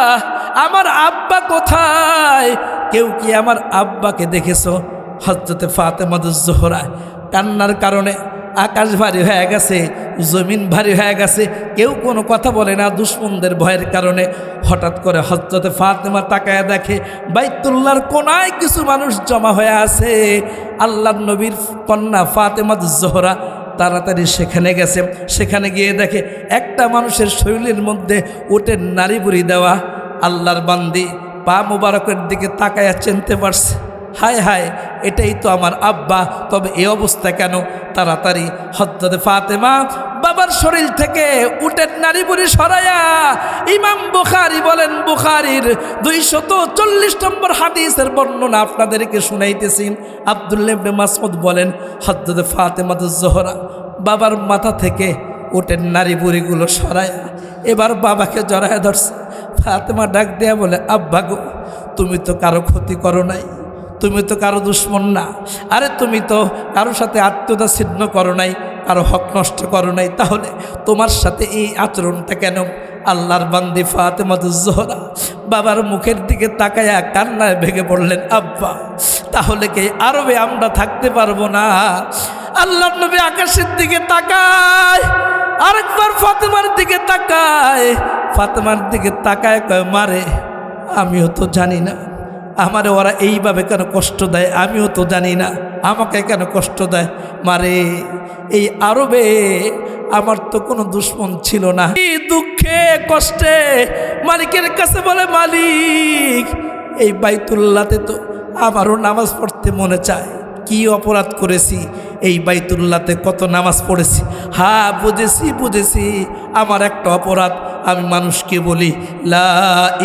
আমার আব্বা কোথায়? কেউ কি আমার আব্বাকে দেখেছো? হযরতে ফাতেমাতুজ জোহরা কান্নার কারণে আকাশ ভারী হয়ে গেছে, জমিন ভারী হয়ে গেছে, কেউ কোনো কথা বলে না দুশ্মনদের ভয়ের কারণে। হঠাৎ করে হযরতে ফাতেমা তাকায় দেখে বাইতুল্লাহর কোনায় কিছু মানুষ জমা হয়ে আছে। আল্লাহর নবীর কন্যা ফাতেমাতুজ জোহরা তাড়াতাড়ি সেখানে গেছে। সেখানে গিয়ে দেখে একটা মানুষের শরীরের মধ্যে উটের নাড়ি বুড়ি দেওয়া। আল্লাহর বান্দি পা মুবারকের দিকে তাকায়া চিনতে পারছে, হায় হায়, এটাই তো আমার আব্বা। তবে এই অবস্থা কেন? তাড়াতাড়ি হযরতে ফাতেমা বাবার শরীর থেকে উটের নাড়ি বুড়ি সরাইয়া, ইমাম বুখারী বলেন, বুখারীর 240 নম্বর হাদিসের বর্ণনা আপনাদেরকে শুনাইতেছি। আব্দুল্লাহ ইবনে মাসউদ বলেন, হযরতে ফাতেমাতুজ জোহরা বাবার মাথা থেকে উটের নাড়ি বুড়িগুলো সরাইয়া এবার বাবাকে জড়ায় ধরছে। ফাতেমা ডাক দেয়া বলে, আব্বা গো, তুমি তো কারো ক্ষতি করো নাই, তুমি তো কারো দুশ্মন না, আরে তুমি তো কারোর সাথে আত্মীয়তা ছিন্ন করো নাই, কারো হক নষ্ট করো নাই, তাহলে তোমার সাথে এই আচরণটা কেন? আল্লাহর বান্দি ফাতেমাতুজ জোহরা বাবার মুখের দিকে তাকায়া কান্নায় ভেঙে পড়লেন, আব্বা, তাহলে কি আরবে আমরা থাকতে পারবো না? আল্লাহর নবী আকাশের দিকে তাকায়, আরেকবার ফাতেমার দিকে তাকায়, ফাতেমার দিকে তাকায় কয়, মারে, আমিও তো জানি না আমারে ওরা এইভাবে কেন কষ্ট দেয়, আমিও তো জানি না আমাকে কেন কষ্ট দেয়। মারে, এই আরবে আমার তো কোনো দুশ্মন ছিল না। এই দুঃখে কষ্টে মালিকের কাছে বলে, মালিক, এই বাইতুল্লাহতে তো আমারও নামাজ পড়তে মনে চায়। কি অপরাধ করেছি? এই বাইতুল্লাহতে কত নামাজ পড়েছি। হ্যাঁ, বুঝেছি, আমার একটা অপরাধ, আমি মানুষকে বলি লা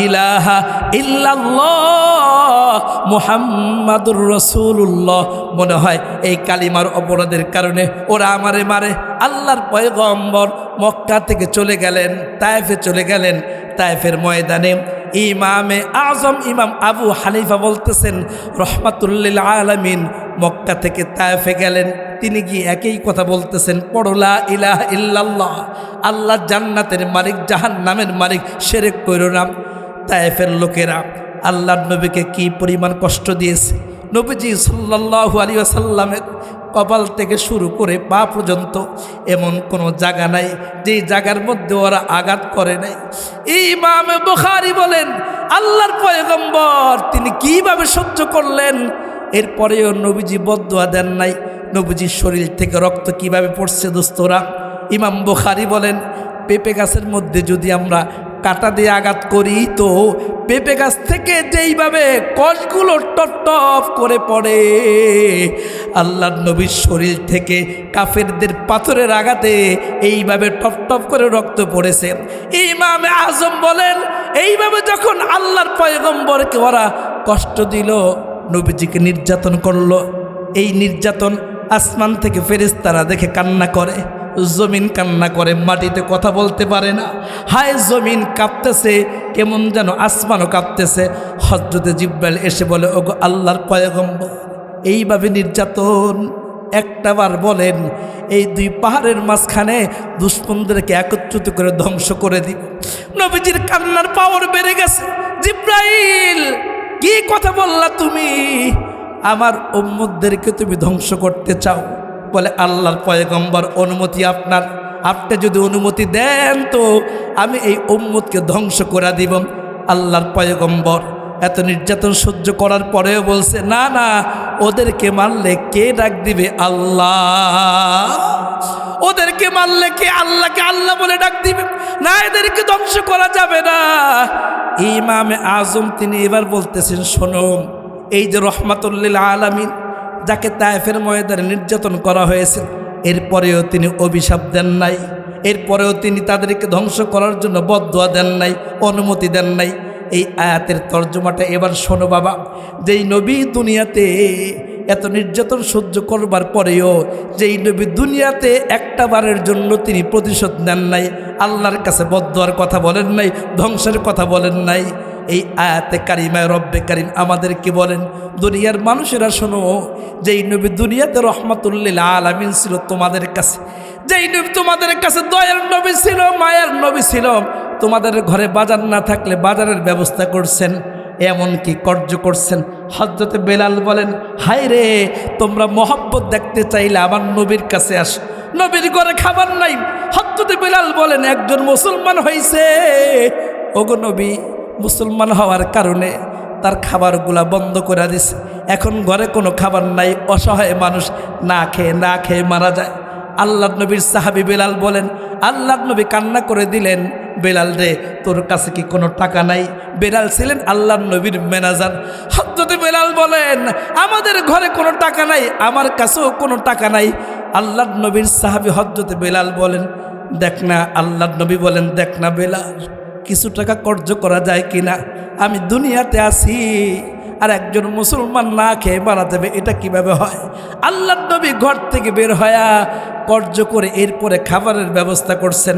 ইলাহা ইল্লাল্লাহ মুহাম্মাদুর রাসূলুল্লাহ। মনে হয় এই কালিমার অপরাধের কারণে ওরা আমারে মারে। আল্লাহর পয়গম্বর মক্কা থেকে চলে গেলেন, তায়েফে চলে গেলেন। তায়েফের ময়দানে ইমামে আজম ইমাম আবু হানিফা বলতেছেন রহমাতুল্লিল আলামিন, মক্কা থেকে তায়েফে গেলেন, তিনি গিয়ে একই কথা বলতেছেন, পড়ো লা ইলাহা ইল্লাল্লাহ, আল্লাহ জান্নাতের মালিক, জাহান্নামের মালিক, শিরক কইরো না। তায়েফের লোকেরা আল্লাহর নবীকে কি পরিমাণ কষ্ট দিয়েছে। নবীজি সাল্লাল্লাহু আলাইহি ওয়াসাল্লামের কপাল থেকে শুরু করে পা পর্যন্ত এমন কোনো জায়গা নাই যেই জায়গার মধ্যে ওরা আঘাত করে নাই। ইমাম বুখারী বলেন, আল্লাহর পয়গম্বর তিনি কিভাবে সহ্য করলেন। এরপরেও নবীজি বদদুয়া দেন নাই। নবীজির শরীর থেকে রক্ত কিভাবে পড়ছে দোস্তরা। ইমাম বুখারী বলেন, পেঁপে গাছের মধ্যে যদি আমরা কাঁটা দিয়ে আঘাত করি তো পেঁপে গাছ থেকে যেইভাবে কষগুলো টপ করে পড়ে, আল্লাহর নবীর শরীর থেকে কাফেরদের পাথরের আঘাতে এইভাবে টপ করে রক্ত পড়েছে। ইমাম আজম বলেন, এইভাবে যখন আল্লাহর পয়গম্বরকে ওরা কষ্ট দিল, নবীজিকে নির্যাতন করলো, এই নির্যাতন আসমান থেকে ফেরেশতারা দেখে কান্না করে, জমিন কান্না করে, মাটিতে কথা বলতে পারে না। হায়, জমিন কাঁপতেছে, কেমন যেন আসমানও কাঁপতেছে। হযরতে জিবরাইল এসে বলে, ওগো আল্লাহর পয়গম্বর, এইভাবে নির্যাতন একটাবার বলেন, এই দুই পাহাড়ের মাঝখানে দুশমনদেরকে একত্রিত করে ধ্বংস করে দিব। নবীজির কান্নার পাওয়ার বেড়ে গেছে। জিবরাইল, কি কথা বললা তুমি? আমার উম্মতদেরকে তুমি ধ্বংস করতে চাও? বলে, আল্লাহর পয়গম্বর, অনুমতি আপনার, আপনি যদি অনুমতি দেন তো আমি এই উম্মতকে ধ্বংস করে দিব। আল্লাহর পয়গম্বর এত নির্যাতন সহ্য করার পরেও বলছে, না না, ওদেরকে মারলে কে ডাক দিবে? আল্লাহ। ওদেরকে মারলে কে আল্লাহকে আল্লাহ বলে ডাক দিবে? না, এদেরকে ধ্বংস করা যাবে না। ইমামে আজম তিনি এবার বলতেছেন, শোনো, এই যে রহমাতুল্লিল আলামিন, যাকে তায়েফের ময়দানে নির্যাতন করা হয়েছে, এরপরেও তিনি অভিশাপ দেন নাই, এরপরেও তিনি তাদেরকে ধ্বংস করার জন্য বদদুয়া দেন নাই, অনুমতি দেন নাই। এই আয়াতের তর্জমাটা এবার শোনো বাবা। যেই নবী দুনিয়াতে এত নির্যাতন সহ্য করবার পরেও, যেই নবী দুনিয়াতে একটা বারের জন্য তিনি প্রতিশোধ নেন নাই, আল্লাহর কাছে বদদুয়ার কথা বলেন নাই, ধ্বংসের কথা বলেন নাই, এই আয়াতে কারিমায় রব্বে কারিম আমাদেরকে বলেন, দুনিয়ার মানুষেরা শোনো, যেই নবী দুনিয়াতে রহমাতুল্লিল আলামিন ছিল তোমাদের কাছে, যেই নবী তোমাদের কাছে দয়ার নবী ছিল, মায়ার নবী ছিল, তোমাদের ঘরে বাজার না থাকলে বাজারের ব্যবস্থা করছেন, এমনকি কর্য করছেন। হযরতে বেলাল বলেন, হায় রে, তোমরা মহব্বত দেখতে চাইলে আমার নবীর কাছে আসো, নবীর ঘরে খাবার নাই। হযরতে বেলাল বলেন, একজন মুসলমান হয়েছে, ওগো নবী মুসলমান হওয়ার কারণে তার খাবারগুলা বন্ধ করে দিছে, এখন ঘরে কোনো খাবার নাই, অসহায় মানুষ না খেয়ে মারা যায়। আল্লাহর নবীর সাহাবী বেলাল বলেন, আল্লাহর নবী কান্না করে দিলেন, বেলাল রে, তোর কাছে কি কোনো টাকা নাই? বেলাল ছিলেন আল্লাহর নবীর ম্যানেজার। হযরতে বেলাল বলেন, আমাদের ঘরে কোনো টাকা নাই, আমার কাছেও কোনো টাকা নাই। আল্লাহর নবীর সাহাবী হযরতে বেলাল বলেন, দেখ না, আল্লাহর নবী বলেন, দেখ না বেলাল, কিছু টাকা কর্য করা যায় কিনা? আমি দুনিয়াতে আছি আর একজন মুসলমান না খেয়ে মারা যাবে, এটা কিভাবে হয়? আল্লাহর নবী ঘর থেকে বের হয়া কর্য করে এরপরে খাবারের ব্যবস্থা করছেন।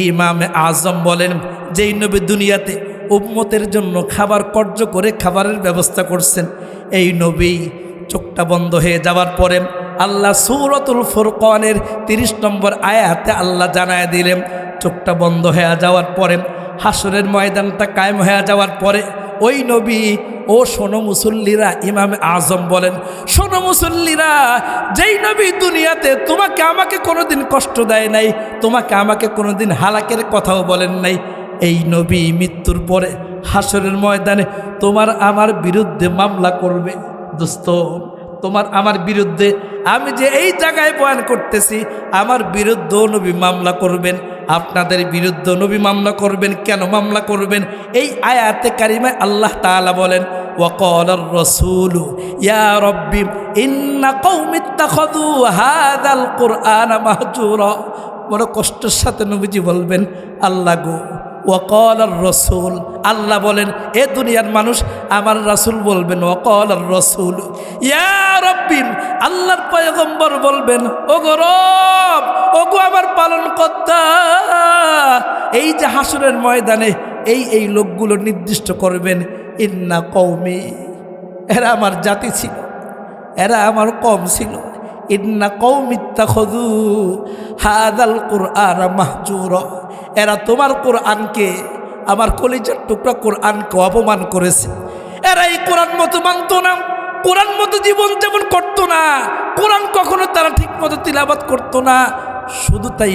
ইমামে আজম বলেন, যেই নবী দুনিয়াতে উম্মতের জন্য খাবার কর্য করে খাবারের ব্যবস্থা করছেন, এই নবী চোখটা বন্ধ হয়ে যাওয়ার পরে আল্লাহ সূরাতুল ফুরকানের 30 নম্বর আয়াতে আল্লাহ জানায় দিলেন, চোখটা বন্ধ হয়ে যাওয়ার পরে, হাসরের ময়দানটা কায়েম হয়ে যাওয়ার পরে ওই নবী, ও শোনো মুসল্লিরা, ইমামে আজম বলেন, শোনো মুসল্লিরা, যেই নবী দুনিয়াতে তোমাকে আমাকে কোনোদিন কষ্ট দেয় নাই, তোমাকে আমাকে কোনোদিন হালাকের কথাও বলেন নাই, এই নবী মৃত্যুর পরে হাসরের ময়দানে তোমার আমার বিরুদ্ধে মামলা করবে। দোস্ত, তোমার আমার বিরুদ্ধে, আমি যে এই জায়গায় বয়ান করতেছি, আমার বিরুদ্ধেও নবী মামলা করবেন, আপনাদের বিরুদ্ধে নবী মামলা করবেন। কেন মামলা করবেন? এই আয়াতে কারিমায় আল্লাহ তাআলা বলেন, ওয়াকালার রাসূলু ইয়া রাব্বি ইন্না কওমি ইত্তাখাযু হাযাল কুরআনা মাহজুরা। বড় কষ্টের সাথে নবীজি বলবেন, আল্লাহ গো, ওয়াকালার রাসূল, আল্লাহ বলেন, এ দুনিয়ার মানুষ, আমার রাসূল বলবেন, ওয়াকালার রাসূল ইয়া রাব্বি, আল্লাহর পয়গম্বর বলবেন, ওগো রব, ওগো আমার পালনকর্তা, এই যে হাসরের ময়দানে এই লোকগুলো নির্দিষ্ট করবেন, ইন্না কওমি, এরা আমার জাতি ছিল, এরা আমার কম ছিল, ইন্না কওমি ইত্তাখাযু হাযাল কুরআনা মাহজুরা, এরা তোমার কোরআনকে, আমার কলিজার টুকরা কোরআনকে অপমান করেছে। এরা এই কোরআন মতো মানত না, কোরআন মতো জীবন যেমন করতো না, কোরআন কখনো তারা ঠিক মতো তিলাওয়াত করতো না। শুধু তাই,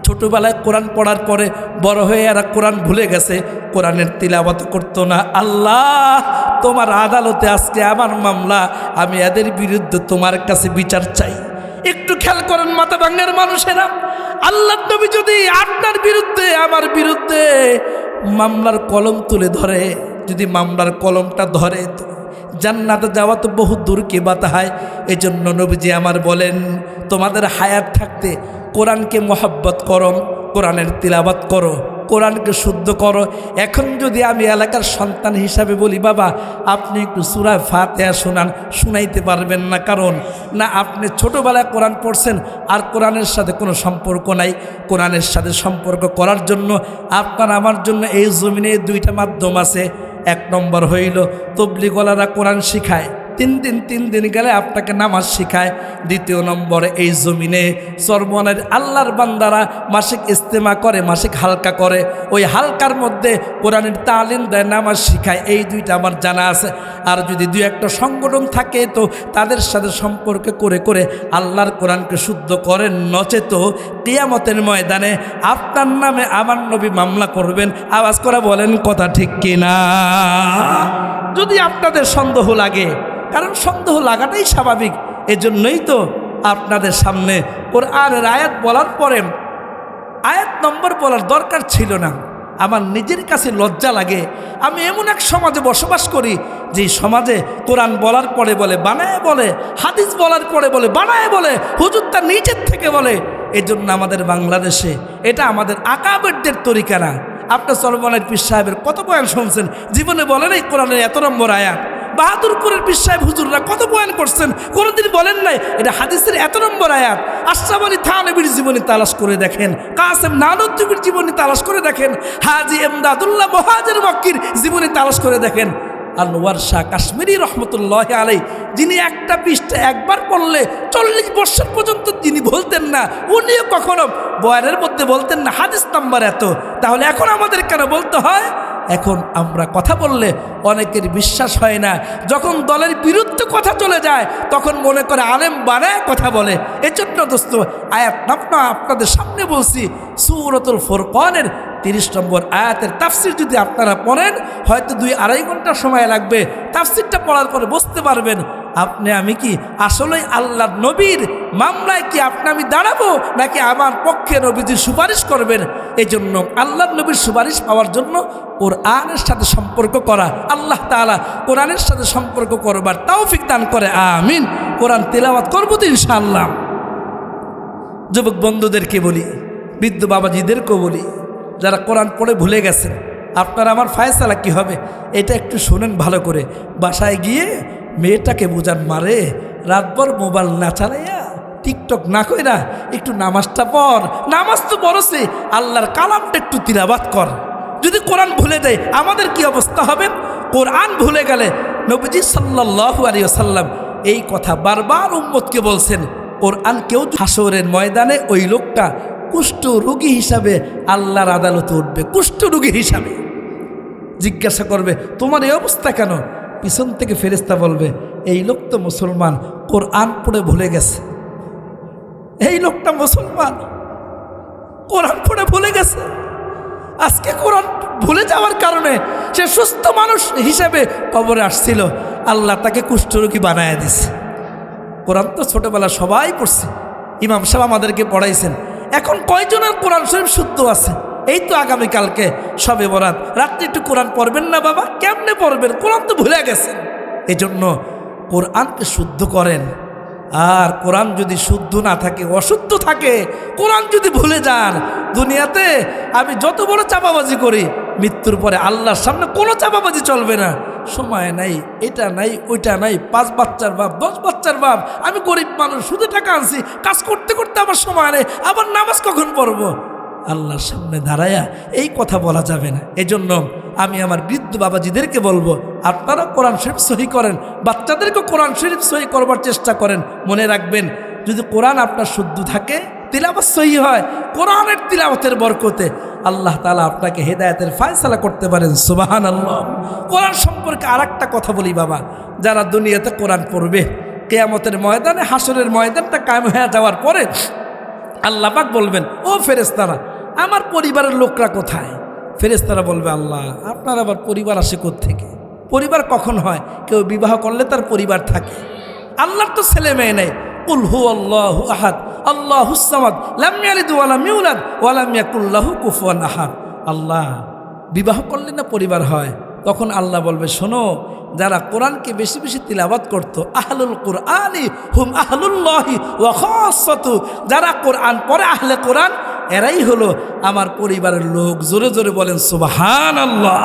ছোটবেলায় কোরআন পড়ার পরে বড় হয়ে এরা কোরআন ভুলে গেছে, কোরআনের তিলাওয়াত করতো না। আল্লাহ, তোমার আদালতে আজকে আমার মামলা, আমি এদের বিরুদ্ধে তোমার কাছে বিচার চাই। একটু খেয়াল করেন মাথা ভাঙের মানুষেরা, আল্লাহ নবী যদি আপনার বিরুদ্ধে, আমার বিরুদ্ধে মামলার কলম তুলে ধরে, যদি মামলার কলমটা ধরে, তো জান্নাতে যাওয়া তো বহু দূর কি বাতা হয়। এই জন্য নবীজি আমার বলেন, তোমাদের হায়াত থাকতে কোরআনকে মহব্বত করো, কোরআনের তিলাওয়াত করো, কোরআনকে শুদ্ধ করো। এখন যদি আমি এলাকার সন্তান হিসাবে বলি, বাবা আপনি একটু সূরা ফাতিহা শোনান, শুনাইতে পারবেন না, কারণ না আপনি ছোটোবেলায় কোরআন পড়ছেন আর কোরআনের সাথে কোনো সম্পর্ক নাই। কোরআনের সাথে সম্পর্ক করার জন্য আপনার আমার জন্য এই জমিনে 2টা মাধ্যম আছে। 1 নম্বর হইল তবলিগওয়ালারা কোরআন শিখায়, 3 দিন গেলে আপনাকে নামাজ শিখায়। 2 নম্বরে এই জমিনে সর্বনের আল্লাহর বান্দারা মাসিক ইস্তেমা করে, মাসিক হালকা করে, ওই হালকার মধ্যে কোরআনের তালিম দেয়, নামাজ শিখায়। এই 2টা আমার জানা আছে। আর যদি 2-1টা সংগঠন থাকে তো তাদের সাথে সম্পর্ক করে করে আল্লাহর কোরআনকে শুদ্ধ করেন, নচেত কিয়ামতের ময়দানে আপনার নামে আমার নবী মামলা করবেন। আওয়াজ করে বলেন কথা ঠিক কিনা? যদি আপনাদের সন্দেহ লাগে, কারণ সন্দেহ লাগাটাই স্বাভাবিক, এজন্যই তো আপনাদের সামনে কোরআনের আয়াত বলার পরে আয়াত নম্বর বলার দরকার ছিল না। আমার নিজের কাছে লজ্জা লাগে, আমি এমন এক সমাজে বসবাস করি যে সমাজে কোরআন বলার পরে বলে বানায় বলে, হাদিস বলার পরে বলে বানায় বলে, হুজুর তার নিচের থেকে বলে। এজন্য আমাদের বাংলাদেশে এটা আমাদের আকাবেরদের তরিকা না। আপনার সলমনের পীর সাহেবের কত বয়ান শুনছেন, জীবনে বলেন এই কোরআনের এত নম্বর আয়াত। বাহাদুরপুরের পীর সাহেব হুজুররা কত বয়ান করছেন, কোনোদিন বলেন নাই এটা হাদিসের এত নম্বর আয়াত। আশরাফ আলী থানভীর জীবনী তালাশ করে দেখেন, কাসেম নানুদ্দিনের জীবনী তালাশ করে দেখেন, হাজী এমদাদুল্লাহ মুহাজির মক্কির জীবনী তালাশ করে দেখেন, আনোয়ার শাহ কাশ্মীরি রহমতুল্লাহ আলাইহি যিনি একটা পৃষ্ঠা একবার পড়লে 40 বছর পর্যন্ত যিনি বলতেন না, উনিও কখনো বয়ানের মধ্যে বলতেন না হাদিস নাম্বার এত। তাহলে এখন আমাদের কেন বলতে হয়? এখন আমরা কথা বললে অনেকের বিশ্বাস হয় না, যখন দলের বিরুদ্ধে কথা চলে যায় তখন মনে করে আলেম বানায় কথা বলে। এজন্য দোস্ত আয়াত নামটা আপনাদের সামনে বলছি, সূরাতুল ফুরকানের 30 নম্বর আয়াতের তাফসির যদি আপনারা পড়েন হয়তো 2-2.5 ঘন্টা সময় লাগবে। তাফসিরটা পড়ার পরে বুঝতে পারবেন আপনি আমি কি আসলেই আল্লাহর নবীর মামলায় কি আপনি আমি দাঁড়াবো, নাকি আমার পক্ষে নবীজির সুপারিশ করবেন। এই জন্য আল্লাহর নবীর সুপারিশ পাওয়ার জন্য কোরআনের সাথে সম্পর্ক করা, আল্লাহ তাআলা কোরআনের সাথে সম্পর্ক করবার তৌফিক দান করে, আমিন। কোরআন তেলাওয়াত করবো তো ইনশাআল্লাহ। যুবক বন্ধুদেরকে বলি, বৃদ্ধ বাবাজিদেরকেও বলি, যারা কোরআন পড়ে ভুলে গেছেন, আপনারা আমার ফায়সালা কি হবে এটা একটু শোনেন ভালো করে। বাসায় গিয়ে মেয়েটাকে বোঝান, মারে রাতভর মোবাইল না চালাইয়া টিকটক না কইরা একটু নামাজটা পড়, নামাজ তো বড়ছে, আল্লাহর কালামটা একটু তিলাওয়াত কর। যদি কোরআন ভুলে যায় আমাদের কি অবস্থা হবে? কোরআন ভুলে গেলে নবীজি সাল্লাল্লাহু আলাইহি ওয়াসাল্লাম এই কথা বারবার উম্মতকে বলছেন, কোরআন কেউ হাসরের ময়দানে ওই লোকটা কুষ্ঠ রোগী হিসাবে আল্লাহর আদালতে উঠবে, কুষ্ঠ রোগী হিসাবে। জিজ্ঞাসা করবে তোমার এই অবস্থা কেন? পিছন থেকে ফেরেশতা বলবে এই লোক তো মুসলমান, কোরআন পড়ে ভুলে গেছে। এই লোকটা মুসলমান, কোরআন পড়ে ভুলে গেছে। আজকে কোরআন ভুলে যাওয়ার কারণে সে সুস্থ মানুষ হিসেবে কবরে আসছিল, আল্লাহ তাকে কুষ্ঠরোগী বানায় দিছে। কোরআন তো ছোটবেলা সবাই পড়ছে, ইমাম সাহেব আমাদেরকে পড়াইছেন। এখন কয়জনের কোরআন শরীফ শুদ্ধ আছে? এই তো আগামীকালকে শবে বরাত, রাত্রে একটু কোরআন পড়বেন না বাবা? কেমনে পড়বেন? কোরআন তো ভুলে গেছেন। এই জন্য কোরআনকে শুদ্ধ করেন। আর কোরআন যদি শুদ্ধ না থাকে, অশুদ্ধ থাকে, কোরআন যদি ভুলে যান, দুনিয়াতে আমি যত বড় চাপাবাজি করি, মৃত্যুর পরে আল্লাহর সামনে কোনো চাপাবাজি চলবে না। সময় নাই, এটা নাই, ওইটা নাই, 5 বাচ্চার বাপ, 10 বাচ্চার বাপ, আমি গরিব মানুষ, শুধু টাকা আনছি, কাজ করতে করতে আমার সময় নেই, আবার নামাজ কখন পড়বো? আল্লাহর সামনে দাঁড়ায়া এই কথা বলা যাবে না। এজন্য আমি আমার বৃদ্ধ বাবাজিদেরকে বলবো, আপনারা কোরআন শরীফ সহি করেন, বাচ্চাদেরকে কোরআন শরীফ সহি করবার চেষ্টা করেন। মনে রাখবেন, যদি কোরআন আপনার শুদ্ধ থাকে, তিলাওয়াত সহি হয়, কোরআনের তিলাওয়াতের বরকতে আল্লাহ তাআলা আপনাকে হেদায়েতের ফয়সালা করতে পারেন। সুবহানাল্লাহ। কোরআন সম্পর্কে আরেকটা কথা বলি বাবা, যারা দুনিয়াতে কোরআন পড়বে, কিয়ামতের ময়দানে, হাসরের ময়দানটা কায়েম হয়ে যাওয়ার পরে আল্লাহ পাক বলবেন, ও ফেরেশতারা, আমার পরিবারের লোকরা কোথায়? ফেরেশতারা বলবে, আল্লাহ আপনার আবার পরিবার আসে কোত্থেকে? পরিবার কখন হয়? কেউ বিবাহ করলে তার পরিবার থাকে। আল্লাহর তো ছেলে মেয়ে নেই। কুল হুয়াল্লাহু আহাদ আল্লাহুস সামাদ লাম ইয়ালিদ ওয়া লাম ইউলাদ ওয়া লাম ইয়াকুল লাহু কুফুয়ান আহাদ। আল্লাহ বিবাহ করলে না পরিবার হয়? তখন আল্লাহ বলবে, শোনো, যারা কোরআনকে বেশি বেশি তিলাওয়াত করতো, আহলুল কুরআনি হুম আহলুল্লাহি ওয়া খাসাতু, যারা কোরআন পড়ে আহলে কোরআন, এরাই হলো আমার পরিবারের লোক। জোরে জোরে বলেন সুবহানাল্লাহ।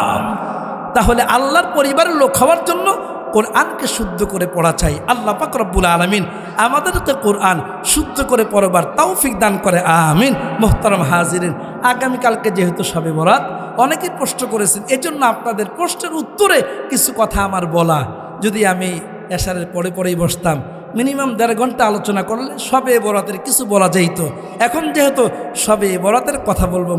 তাহলে আল্লাহর পরিবারের লোক হওয়ার জন্য কোরআনকে শুদ্ধ করে পড়া চাই। আল্লাহ পাক রব্বুল আলামিন আমাদেরকে কোরআন শুদ্ধ করে পড়বার তৌফিক দান করে, আমিন। মুহতারাম হাজিরিন, আগামীকালকে যেহেতু শবে বরাত, অনেকেই প্রশ্ন করেছেন, এজন্য আপনাদের প্রশ্নের উত্তরে কিছু কথা আমার বলা। যদি আমি এশারের পরেই বসতাম, মিনিমাম 1.5 ঘন্টা আলোচনা করলে শবে বরাতের কিছু বলা যাইত। এখন যেহেতু শবে বরাতের কথা বলবো,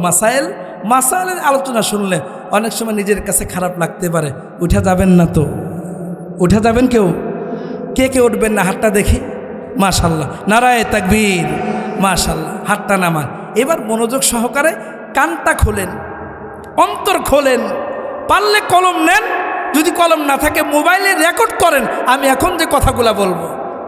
মাসাইলের আলোচনা শুনলে অনেক সময় নিজের কাছে খারাপ লাগতে পারে। উঠে যাবেন না তো? উঠে যাবেন? কে কে উঠবেন না? হাতটা দেখি। মাশাল্লাহ, নারায়ে তাকবীর, মাশাল্লাহ। হাতটা নামান। এবার মনোযোগ সহকারে কানটা খোলেন, অন্তর খোলেন, পারলে কলম নেন, যদি কলম না থাকে মোবাইলে রেকর্ড করেন আমি এখন যে কথাগুলো বলবো।